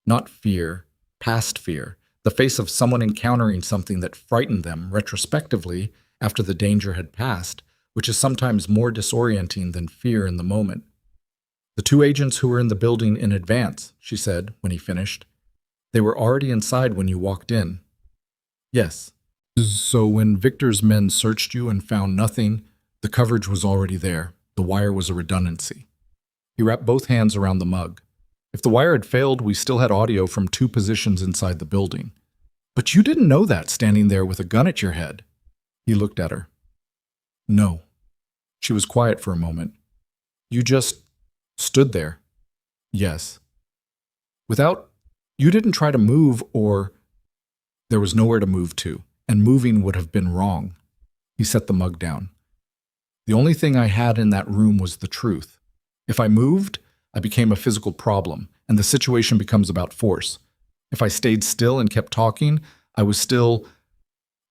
Not fear, past fear, the face of someone encountering something that frightened them retrospectively after the danger had passed, which is sometimes more disorienting than fear in the moment. The two agents who were in the building in advance, she said when he finished. They were already inside when you walked in. Yes. So when Victor's men searched you and found nothing, the coverage was already there. The wire was a redundancy. He wrapped both hands around the mug. If the wire had failed, we still had audio from 2 positions inside the building. But you didn't know that standing there with a gun at your head. He looked at her. No. She was quiet for a moment. You just stood there. Yes. You didn't try to move or... There was nowhere to move to, and moving would have been wrong. He set the mug down. The only thing I had in that room was the truth. If I moved, I became a physical problem, and the situation becomes about force. If I stayed still and kept talking, I was still...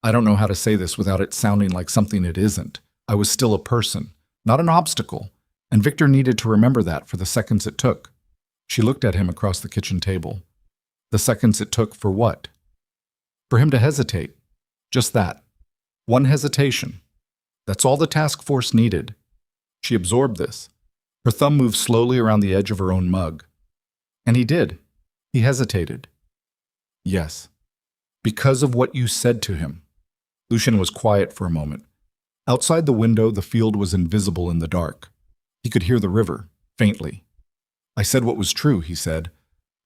I don't know how to say this without it sounding like something it isn't. I was still a person, not an obstacle, and Victor needed to remember that for the seconds it took. She looked at him across the kitchen table. The seconds it took for what? For him to hesitate. Just that. One hesitation. That's all the task force needed. She absorbed this. Her thumb moved slowly around the edge of her own mug. And he did. He hesitated. Yes. Because of what you said to him. Lucian was quiet for a moment. Outside the window, the field was invisible in the dark. He could hear the river, faintly. I said what was true, he said.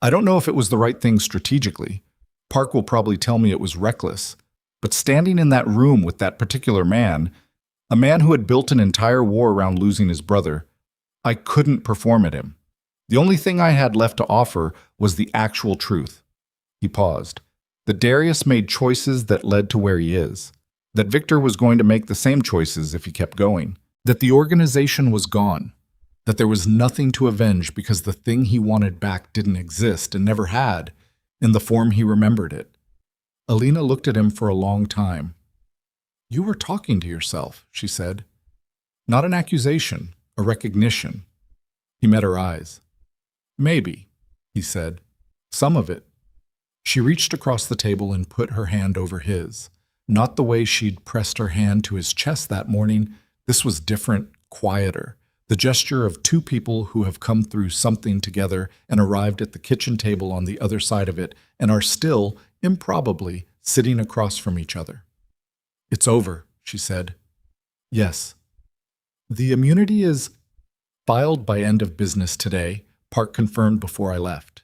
I don't know if it was the right thing strategically. Park will probably tell me it was reckless. But standing in that room with that particular man, a man who had built an entire war around losing his brother, I couldn't perform at him. The only thing I had left to offer was the actual truth. He paused. That Darius made choices that led to where he is. That Victor was going to make the same choices if he kept going. That the organization was gone. That there was nothing to avenge because the thing he wanted back didn't exist and never had, in the form he remembered it. Alina looked at him for a long time. You were talking to yourself, she said. Not an accusation, a recognition. He met her eyes. Maybe, he said. Some of it. She reached across the table and put her hand over his. Not the way she'd pressed her hand to his chest that morning. This was different, quieter. The gesture of 2 people who have come through something together and arrived at the kitchen table on the other side of it and are still, improbably, sitting across from each other. It's over, she said. Yes. The immunity is filed by end of business today, Park confirmed before I left.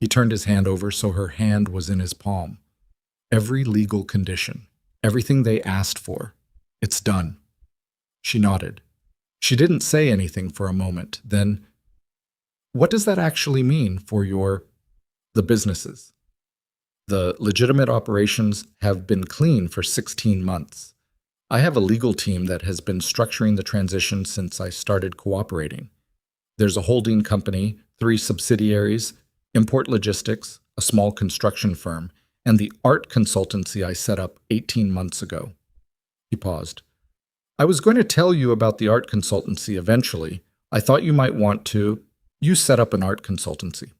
He turned his hand over so her hand was in his palm. Every legal condition, everything they asked for, it's done. She nodded. She didn't say anything for a moment. Then, what does that actually mean for the businesses? The legitimate operations have been clean for 16 months. I have a legal team that has been structuring the transition since I started cooperating. There's a holding company, 3 subsidiaries, import logistics, a small construction firm, and the art consultancy I set up 18 months ago. He paused. I was going to tell you about the art consultancy eventually. I thought you might want to. You set up an art consultancy.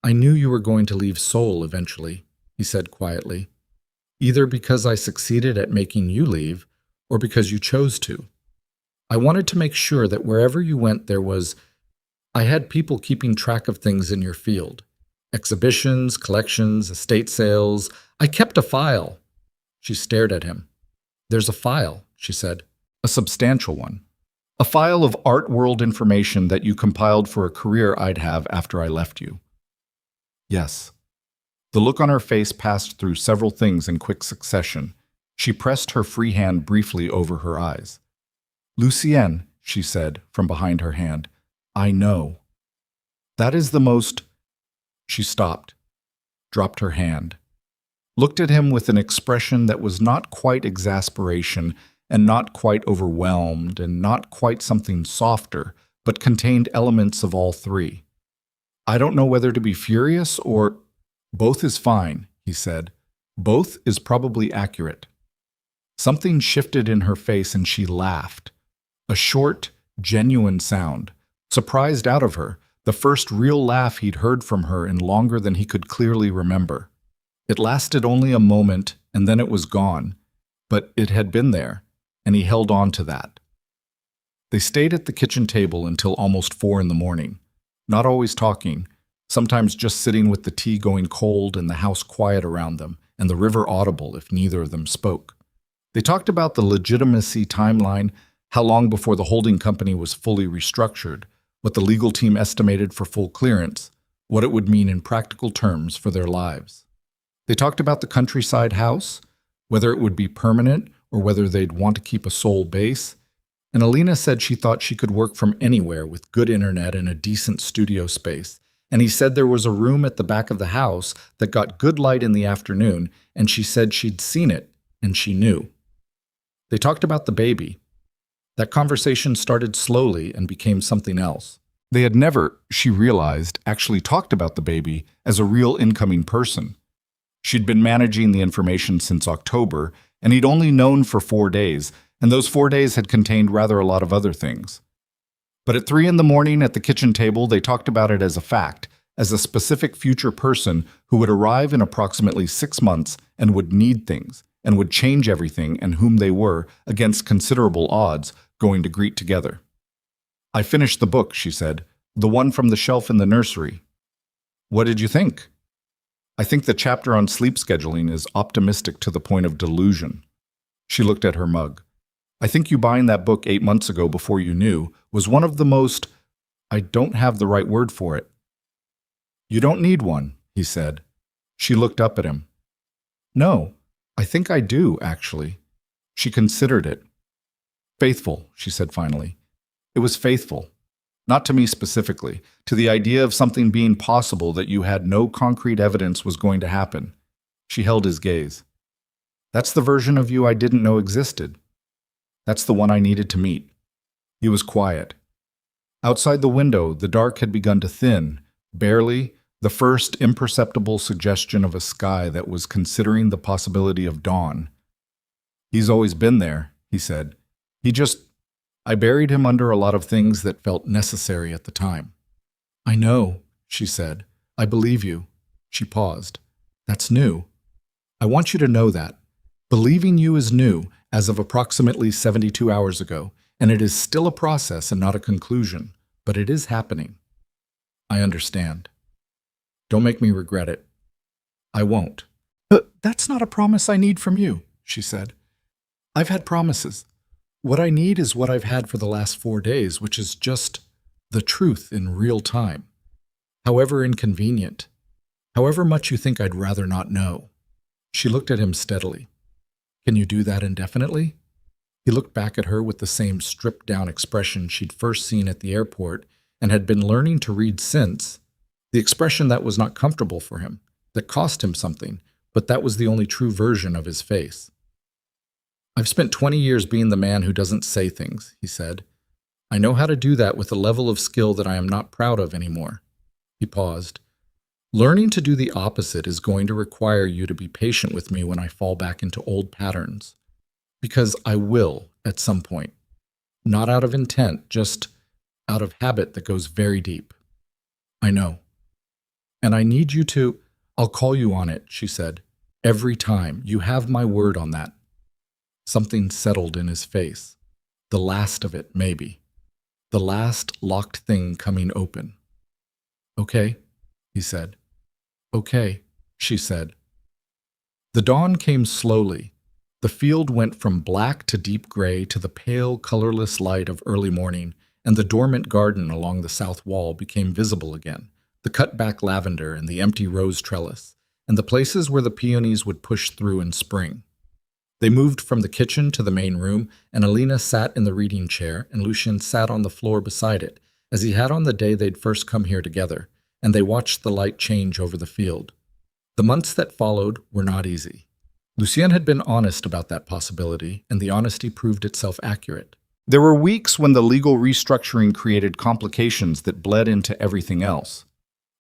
I knew you were going to leave Seoul eventually, he said quietly. Either because I succeeded at making you leave, or because you chose to. I wanted to make sure that wherever you went I had people keeping track of things in your field. Exhibitions, collections, estate sales. I kept a file. She stared at him. There's a file, she said. A substantial one. A file of art world information that you compiled for a career I'd have after I left you. Yes. The look on her face passed through several things in quick succession. She pressed her free hand briefly over her eyes. Lucienne, she said from behind her hand, I know. That is the most... She stopped, dropped her hand. looked at him with an expression that was not quite exasperation and not quite overwhelmed and not quite something softer, but contained elements of all three. I don't know whether to be furious or— Both is fine, he said. Both is probably accurate. Something shifted in her face and she laughed. A short, genuine sound, surprised out of her, the first real laugh he'd heard from her in longer than he could clearly remember. It lasted only a moment and then it was gone, but it had been there, and he held on to that. They stayed at the kitchen table until almost 4 in the morning, not always talking, sometimes just sitting with the tea going cold and the house quiet around them, and the river audible if neither of them spoke. They talked about the legitimacy timeline, how long before the holding company was fully restructured, what the legal team estimated for full clearance, what it would mean in practical terms for their lives. They talked about the countryside house, whether it would be permanent or whether they'd want to keep a sole base, and Alina said she thought she could work from anywhere with good internet and a decent studio space, and he said there was a room at the back of the house that got good light in the afternoon, and she said she'd seen it, and she knew. They talked about the baby. That conversation started slowly and became something else. They had never, she realized, actually talked about the baby as a real incoming person. She'd been managing the information since October, and he'd only known for 4 days, and those 4 days had contained rather a lot of other things. But at 3 in the morning at the kitchen table, they talked about it as a fact, as a specific future person who would arrive in approximately 6 months and would need things, and would change everything and whom they were, against considerable odds, going to greet together. I finished the book, she said, the one from the shelf in the nursery. What did you think? I think the chapter on sleep scheduling is optimistic to the point of delusion. She looked at her mug. I think you buying that book 8 months ago before you knew was one of the most— I don't have the right word for it. You don't need one, he said. She looked up at him. No, I think I do, actually. She considered it. Faithful, she said finally. It was faithful. Not to me specifically, to the idea of something being possible that you had no concrete evidence was going to happen. She held his gaze. That's the version of you I didn't know existed. That's the one I needed to meet. He was quiet. Outside the window, the dark had begun to thin, barely, the first imperceptible suggestion of a sky that was considering the possibility of dawn. He's always been there, he said. I buried him under a lot of things that felt necessary at the time. I know, she said. I believe you. She paused. That's new. I want you to know that. Believing you is new, as of approximately 72 hours ago, and it is still a process and not a conclusion, but it is happening. I understand. Don't make me regret it. I won't. That's not a promise I need from you, she said. I've had promises. What I need is what I've had for the last 4 days, which is just the truth in real time. However inconvenient, however much you think I'd rather not know. She looked at him steadily. Can you do that indefinitely? He looked back at her with the same stripped-down expression she'd first seen at the airport and had been learning to read since, the expression that was not comfortable for him, that cost him something, but that was the only true version of his face. I've spent 20 years being the man who doesn't say things, he said. I know how to do that with a level of skill that I am not proud of anymore. He paused. Learning to do the opposite is going to require you to be patient with me when I fall back into old patterns. Because I will, at some point. Not out of intent, just out of habit that goes very deep. I know. And I need you to— I'll call you on it, she said. Every time. You have my word on that. Something settled in his face. The last of it, maybe. The last locked thing coming open. Okay, he said. Okay, she said. The dawn came slowly. The field went from black to deep gray to the pale, colorless light of early morning, and the dormant garden along the south wall became visible again, the cut-back lavender and the empty rose trellis, and the places where the peonies would push through in spring. They moved from the kitchen to the main room, and Alina sat in the reading chair, and Lucien sat on the floor beside it, as he had on the day they'd first come here together, and they watched the light change over the field. The months that followed were not easy. Lucien had been honest about that possibility, and the honesty proved itself accurate. There were weeks when the legal restructuring created complications that bled into everything else.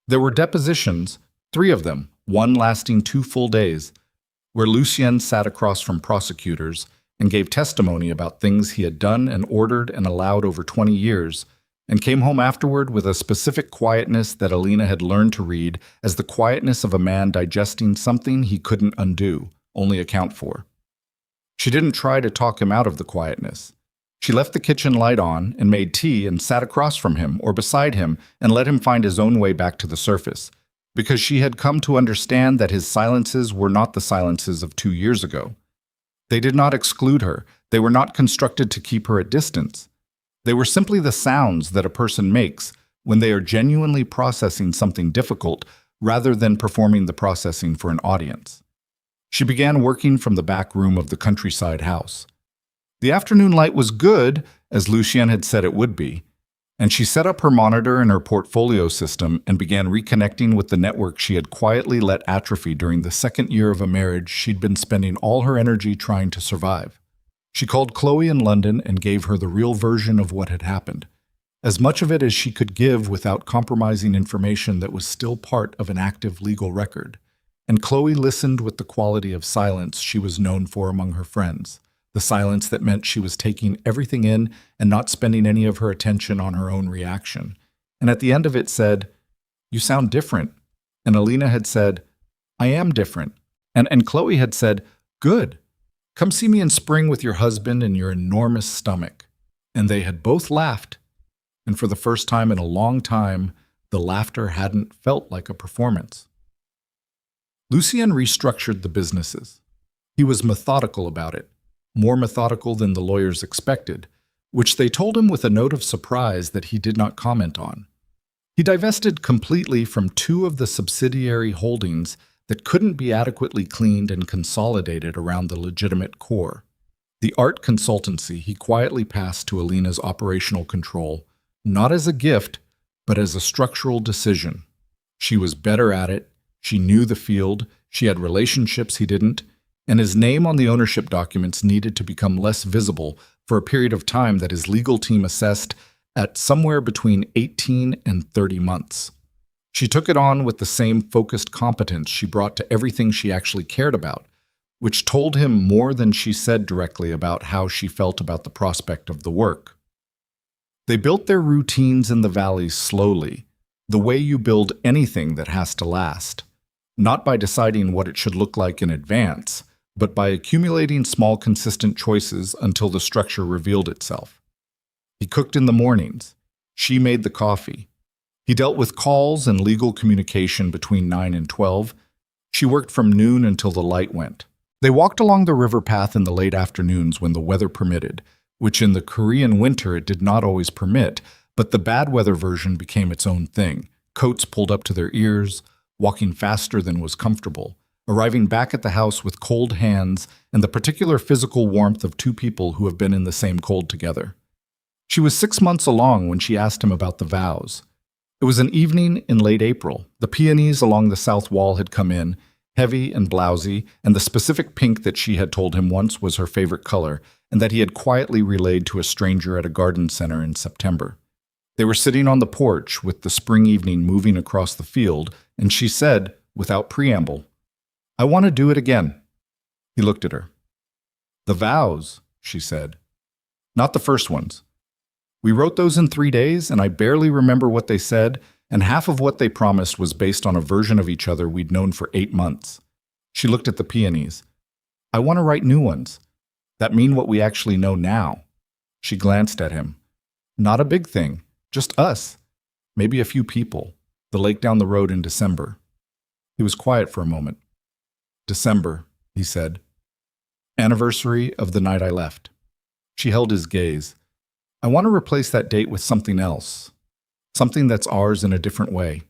There were depositions, 3 of them, one lasting 2 full days, where Lucien sat across from prosecutors and gave testimony about things he had done and ordered and allowed over 20 years, and came home afterward with a specific quietness that Alina had learned to read as the quietness of a man digesting something he couldn't undo, only account for. She didn't try to talk him out of the quietness. She left the kitchen light on and made tea and sat across from him or beside him and let him find his own way back to the surface, because she had come to understand that his silences were not the silences of 2 years ago. They did not exclude her. They were not constructed to keep her at distance. They were simply the sounds that a person makes when they are genuinely processing something difficult rather than performing the processing for an audience. She began working from the back room of the countryside house. The afternoon light was good, as Lucien had said it would be, and she set up her monitor and her portfolio system and began reconnecting with the network she had quietly let atrophy during the 2nd year of a marriage she'd been spending all her energy trying to survive. She called Chloe in London and gave her the real version of what had happened, as much of it as she could give without compromising information that was still part of an active legal record. And Chloe listened with the quality of silence she was known for among her friends, the silence that meant she was taking everything in and not spending any of her attention on her own reaction. And at the end of it said, "You sound different." And Alina had said, "I am different." And Chloe had said, "Good. Come see me in spring with your husband and your enormous stomach." And they had both laughed. And for the first time in a long time, the laughter hadn't felt like a performance. Lucien restructured the businesses. He was methodical about it, more methodical than the lawyers expected, which they told him with a note of surprise that he did not comment on. He divested completely from 2 of the subsidiary holdings that couldn't be adequately cleaned and consolidated around the legitimate core. The art consultancy he quietly passed to Alina's operational control, not as a gift, but as a structural decision. She was better at it, she knew the field, she had relationships he didn't, and his name on the ownership documents needed to become less visible for a period of time that his legal team assessed at somewhere between 18 and 30 months. She took it on with the same focused competence she brought to everything she actually cared about, which told him more than she said directly about how she felt about the prospect of the work. They built their routines in the valleys slowly, the way you build anything that has to last, not by deciding what it should look like in advance, but by accumulating small consistent choices until the structure revealed itself. He cooked in the mornings. She made the coffee. He dealt with calls and legal communication between 9 and 12. She worked from noon until the light went. They walked along the river path in the late afternoons when the weather permitted, which in the Korean winter it did not always permit, but the bad weather version became its own thing. Coats pulled up to their ears, walking faster than was comfortable, arriving back at the house with cold hands and the particular physical warmth of 2 people who have been in the same cold together. She was 6 months along when she asked him about the vows. It was an evening in late April. The peonies along the south wall had come in, heavy and blousy, and the specific pink that she had told him once was her favorite color, and that he had quietly relayed to a stranger at a garden center in September. They were sitting on the porch with the spring evening moving across the field, and she said, without preamble, "I want to do it again." He looked at her. "The vows," she said. "Not the first ones. We wrote those in 3 days, and I barely remember what they said, and half of what they promised was based on a version of each other we'd known for 8 months. She looked at the peonies. "I want to write new ones. That mean what we actually know now." She glanced at him. "Not a big thing. Just us. Maybe a few people. The lake down the road in December." He was quiet for a moment. "December," he said. "Anniversary of the night I left." She held his gaze. "I want to replace that date with something else. Something that's ours in a different way."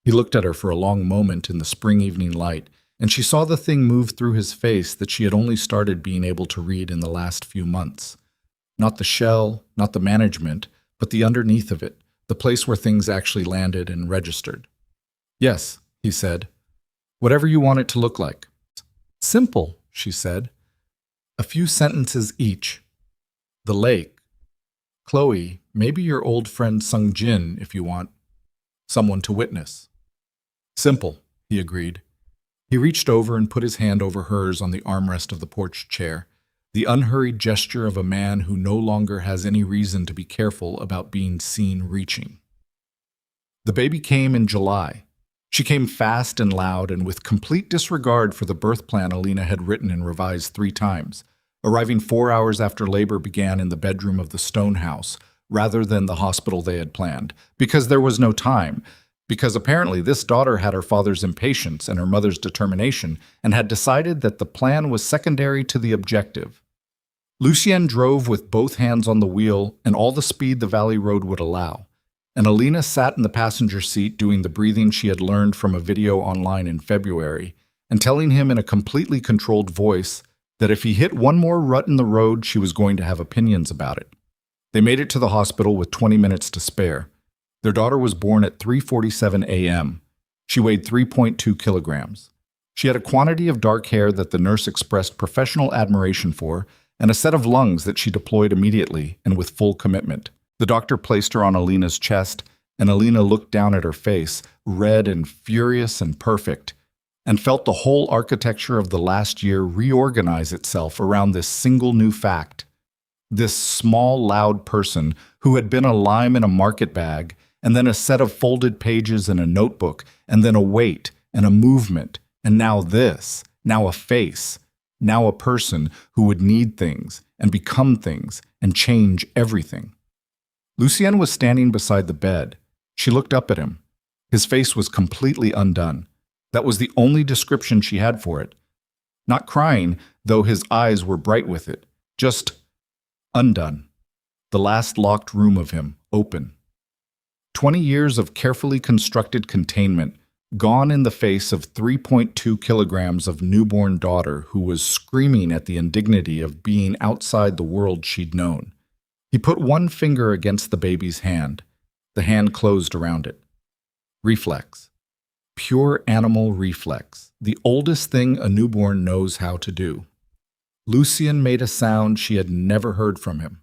He looked at her for a long moment in the spring evening light, and she saw the thing move through his face that she had only started being able to read in the last few months. Not the shell, not the management, but the underneath of it, the place where things actually landed and registered. "Yes," he said. Whatever you want it to look like. Simple, she said. A few sentences each. The lake. Chloe, maybe your old friend Sung Jin if you want someone to witness. Simple, he agreed. He reached over and put his hand over hers on the armrest of the porch chair, the unhurried gesture of a man who no longer has any reason to be careful about being seen reaching. The baby came in July. She came fast and loud and with complete disregard for the birth plan Alina had written and revised 3 times, arriving 4 hours after labor began in the bedroom of the stone house, rather than the hospital they had planned, because there was no time, because apparently this daughter had her father's impatience and her mother's determination and had decided that the plan was secondary to the objective. Lucien drove with both hands on the wheel and all the speed the valley road would allow, and Alina sat in the passenger seat doing the breathing she had learned from a video online in February and telling him in a completely controlled voice that if he hit one more rut in the road, she was going to have opinions about it. They made it to the hospital with 20 minutes to spare. Their daughter was born at 3:47 a.m. She weighed 3.2 kilograms. She had a quantity of dark hair that the nurse expressed professional admiration for and a set of lungs that she deployed immediately and with full commitment. The doctor placed her on Alina's chest, and Alina looked down at her face, red and furious and perfect, and felt the whole architecture of the last year reorganize itself around this single new fact. This small, loud person who had been a lime in a market bag, and then a set of folded pages in a notebook, and then a weight and a movement, and now this, now a face, now a person who would need things and become things and change everything. Lucien was standing beside the bed. She looked up at him. His face was completely undone. That was the only description she had for it. Not crying, though his eyes were bright with it. Just undone. The last locked room of him, open. 20 years of carefully constructed containment, gone in the face of 3.2 kilograms of newborn daughter who was screaming at the indignity of being outside the world she'd known. He put one finger against the baby's hand. The hand closed around it. Reflex. Pure animal reflex, the oldest thing a newborn knows how to do. Lucien made a sound she had never heard from him.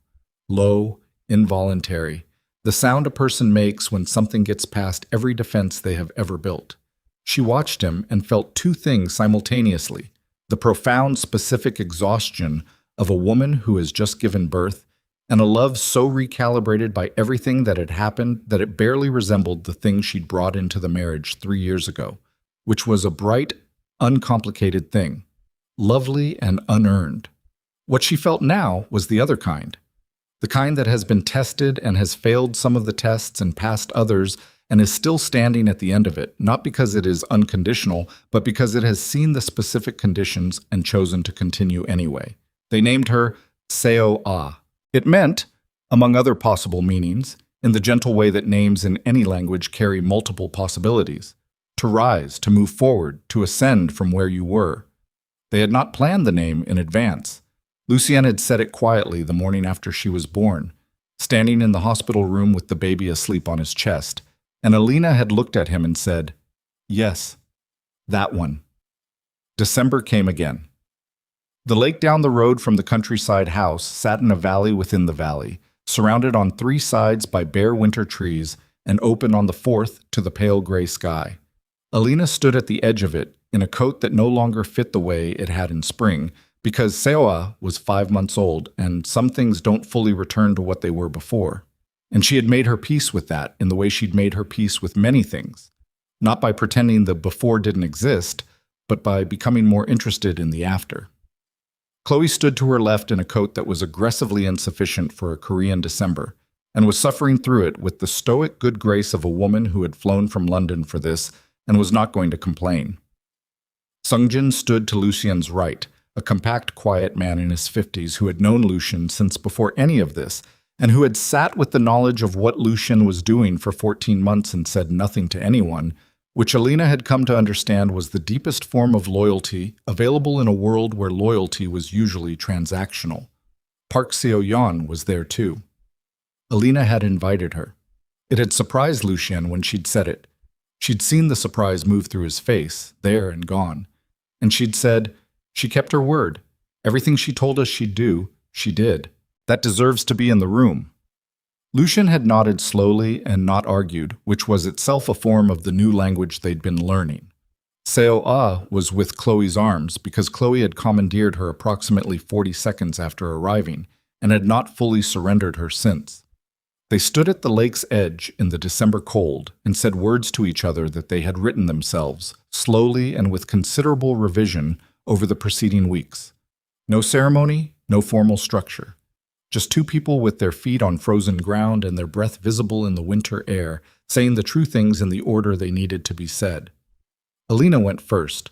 Low, involuntary. The sound a person makes when something gets past every defense they have ever built. She watched him and felt 2 things simultaneously. The profound, specific exhaustion of a woman who has just given birth, and a love so recalibrated by everything that had happened that it barely resembled the thing she'd brought into the marriage 3 years ago, which was a bright, uncomplicated thing, lovely and unearned. What she felt now was the other kind, the kind that has been tested and has failed some of the tests and passed others and is still standing at the end of it, not because it is unconditional, but because it has seen the specific conditions and chosen to continue anyway. They named her Seo-ah. It meant, among other possible meanings, in the gentle way that names in any language carry multiple possibilities, to rise, to move forward, to ascend from where you were. They had not planned the name in advance. Lucien had said it quietly the morning after she was born, standing in the hospital room with the baby asleep on his chest, and Alina had looked at him and said, "Yes, that one." December came again. The lake down the road from the countryside house sat in a valley within the valley, surrounded on 3 sides by bare winter trees and open on the 4th to the pale gray sky. Alina stood at the edge of it in a coat that no longer fit the way it had in spring, because Seoa was 5 months old and some things don't fully return to what they were before. And she had made her peace with that in the way she'd made her peace with many things, not by pretending the before didn't exist, but by becoming more interested in the after. Chloe stood to her left in a coat that was aggressively insufficient for a Korean December, and was suffering through it with the stoic good grace of a woman who had flown from London for this and was not going to complain. Sungjin stood to Lucien's right, a compact, quiet man in his 50s who had known Lucien since before any of this, and who had sat with the knowledge of what Lucien was doing for 14 months and said nothing to anyone, which Alina had come to understand was the deepest form of loyalty available in a world where loyalty was usually transactional. Park Seo-yeon was there too. Alina had invited her. It had surprised Lucien when she'd said it. She'd seen the surprise move through his face, there and gone. And she'd said, she kept her word. Everything she told us she'd do, she did. That deserves to be in the room. Lucian had nodded slowly and not argued, which was itself a form of the new language they'd been learning. Seo was with Chloe's arms because Chloe had commandeered her approximately 40 seconds after arriving and had not fully surrendered her since. They stood at the lake's edge in the December cold and said words to each other that they had written themselves, slowly and with considerable revision, over the preceding weeks. No ceremony, no formal structure. Just two people with their feet on frozen ground and their breath visible in the winter air, saying the true things in the order they needed to be said. Alina went first.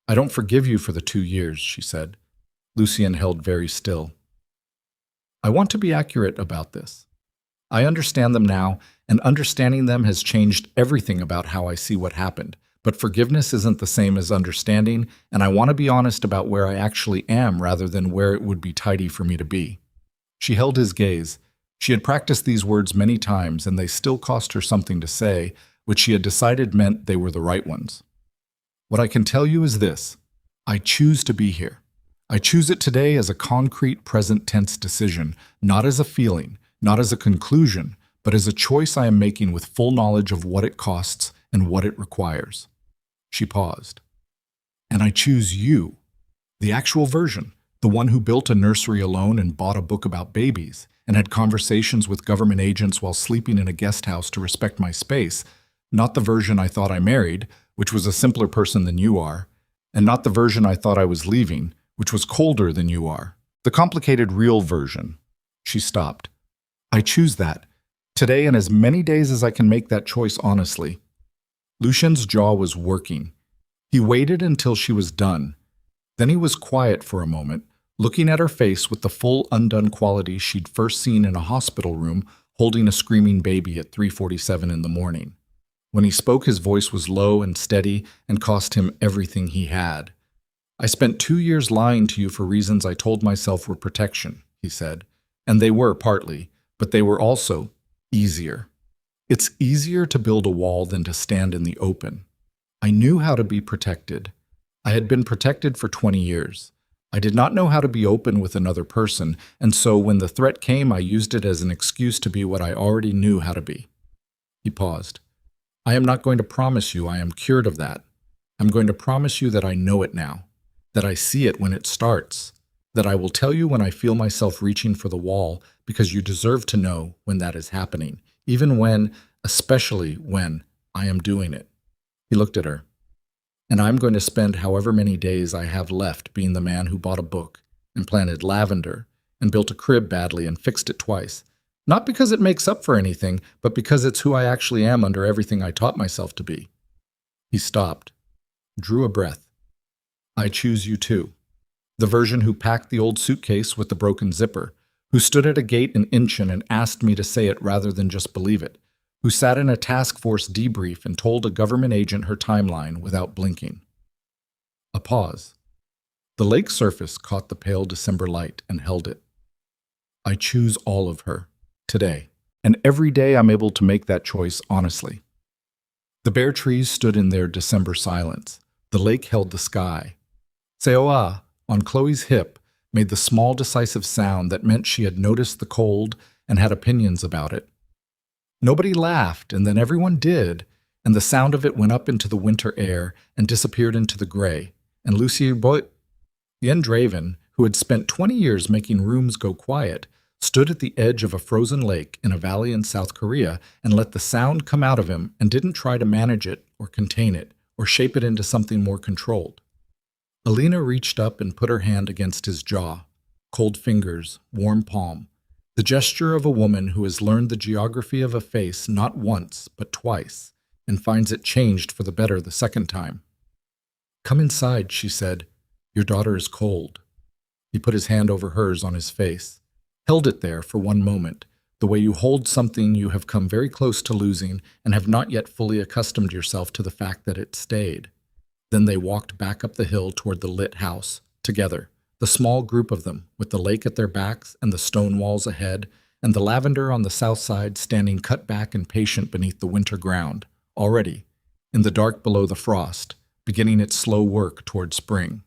I don't forgive you for the 2 years, she said. Lucian held very still. I want to be accurate about this. I understand them now, and understanding them has changed everything about how I see what happened. But forgiveness isn't the same as understanding, and I want to be honest about where I actually am rather than where it would be tidy for me to be. She held his gaze. She had practiced these words many times, and they still cost her something to say, which she had decided meant they were the right ones. What I can tell you is this. I choose to be here. I choose it today as a concrete present tense decision, not as a feeling, not as a conclusion, but as a choice I am making with full knowledge of what it costs and what it requires. She paused. And I choose you, the actual version, the one who built a nursery alone and bought a book about babies and had conversations with government agents while sleeping in a guest house to respect my space, not the version I thought I married, which was a simpler person than you are, and not the version I thought I was leaving, which was colder than you are. The complicated real version. She stopped. I choose that, today and as many days as I can make that choice honestly. Lucian's jaw was working. He waited until she was done. Then he was quiet for a moment, looking at her face with the full undone quality she'd first seen in a hospital room holding a screaming baby at 3:47 in the morning. When he spoke, his voice was low and steady and cost him everything he had. I spent 2 years lying to you for reasons I told myself were protection, he said, and they were partly, but they were also easier. It's easier to build a wall than to stand in the open. I knew how to be protected. I had been protected for 20 years. I did not know how to be open with another person, and so when the threat came, I used it as an excuse to be what I already knew how to be. He paused. I am not going to promise you I am cured of that. I'm going to promise you that I know it now, that I see it when it starts, that I will tell you when I feel myself reaching for the wall, because you deserve to know when that is happening, even when, especially when, I am doing it. He looked at her. And I'm going to spend however many days I have left being the man who bought a book and planted lavender and built a crib badly and fixed it twice. Not because it makes up for anything, but because it's who I actually am under everything I taught myself to be. He stopped, drew a breath. I choose you too. The version who packed the old suitcase with the broken zipper, who stood at a gate in Incheon and asked me to say it rather than just believe it, who sat in a task force debrief and told a government agent her timeline without blinking. A pause. The lake surface caught the pale December light and held it. I choose all of her, today, and every day I'm able to make that choice honestly. The bare trees stood in their December silence. The lake held the sky. Seoa, on Chloe's hip, made the small decisive sound that meant she had noticed the cold and had opinions about it. Nobody laughed, and then everyone did, and the sound of it went up into the winter air and disappeared into the gray, and Lucy Draven, who had spent 20 years making rooms go quiet, stood at the edge of a frozen lake in a valley in South Korea and let the sound come out of him and didn't try to manage it or contain it or shape it into something more controlled. Alina reached up and put her hand against his jaw, cold fingers, warm palm, the gesture of a woman who has learned the geography of a face not once but twice and finds it changed for the better the second time. Come inside, she said. Your daughter is cold. He put his hand over hers on his face, held it there for one moment, the way you hold something you have come very close to losing and have not yet fully accustomed yourself to the fact that it stayed. Then they walked back up the hill toward the lit house, together, the small group of them, with the lake at their backs and the stone walls ahead, and the lavender on the south side standing cut back and patient beneath the winter ground, already, in the dark below the frost, beginning its slow work toward spring.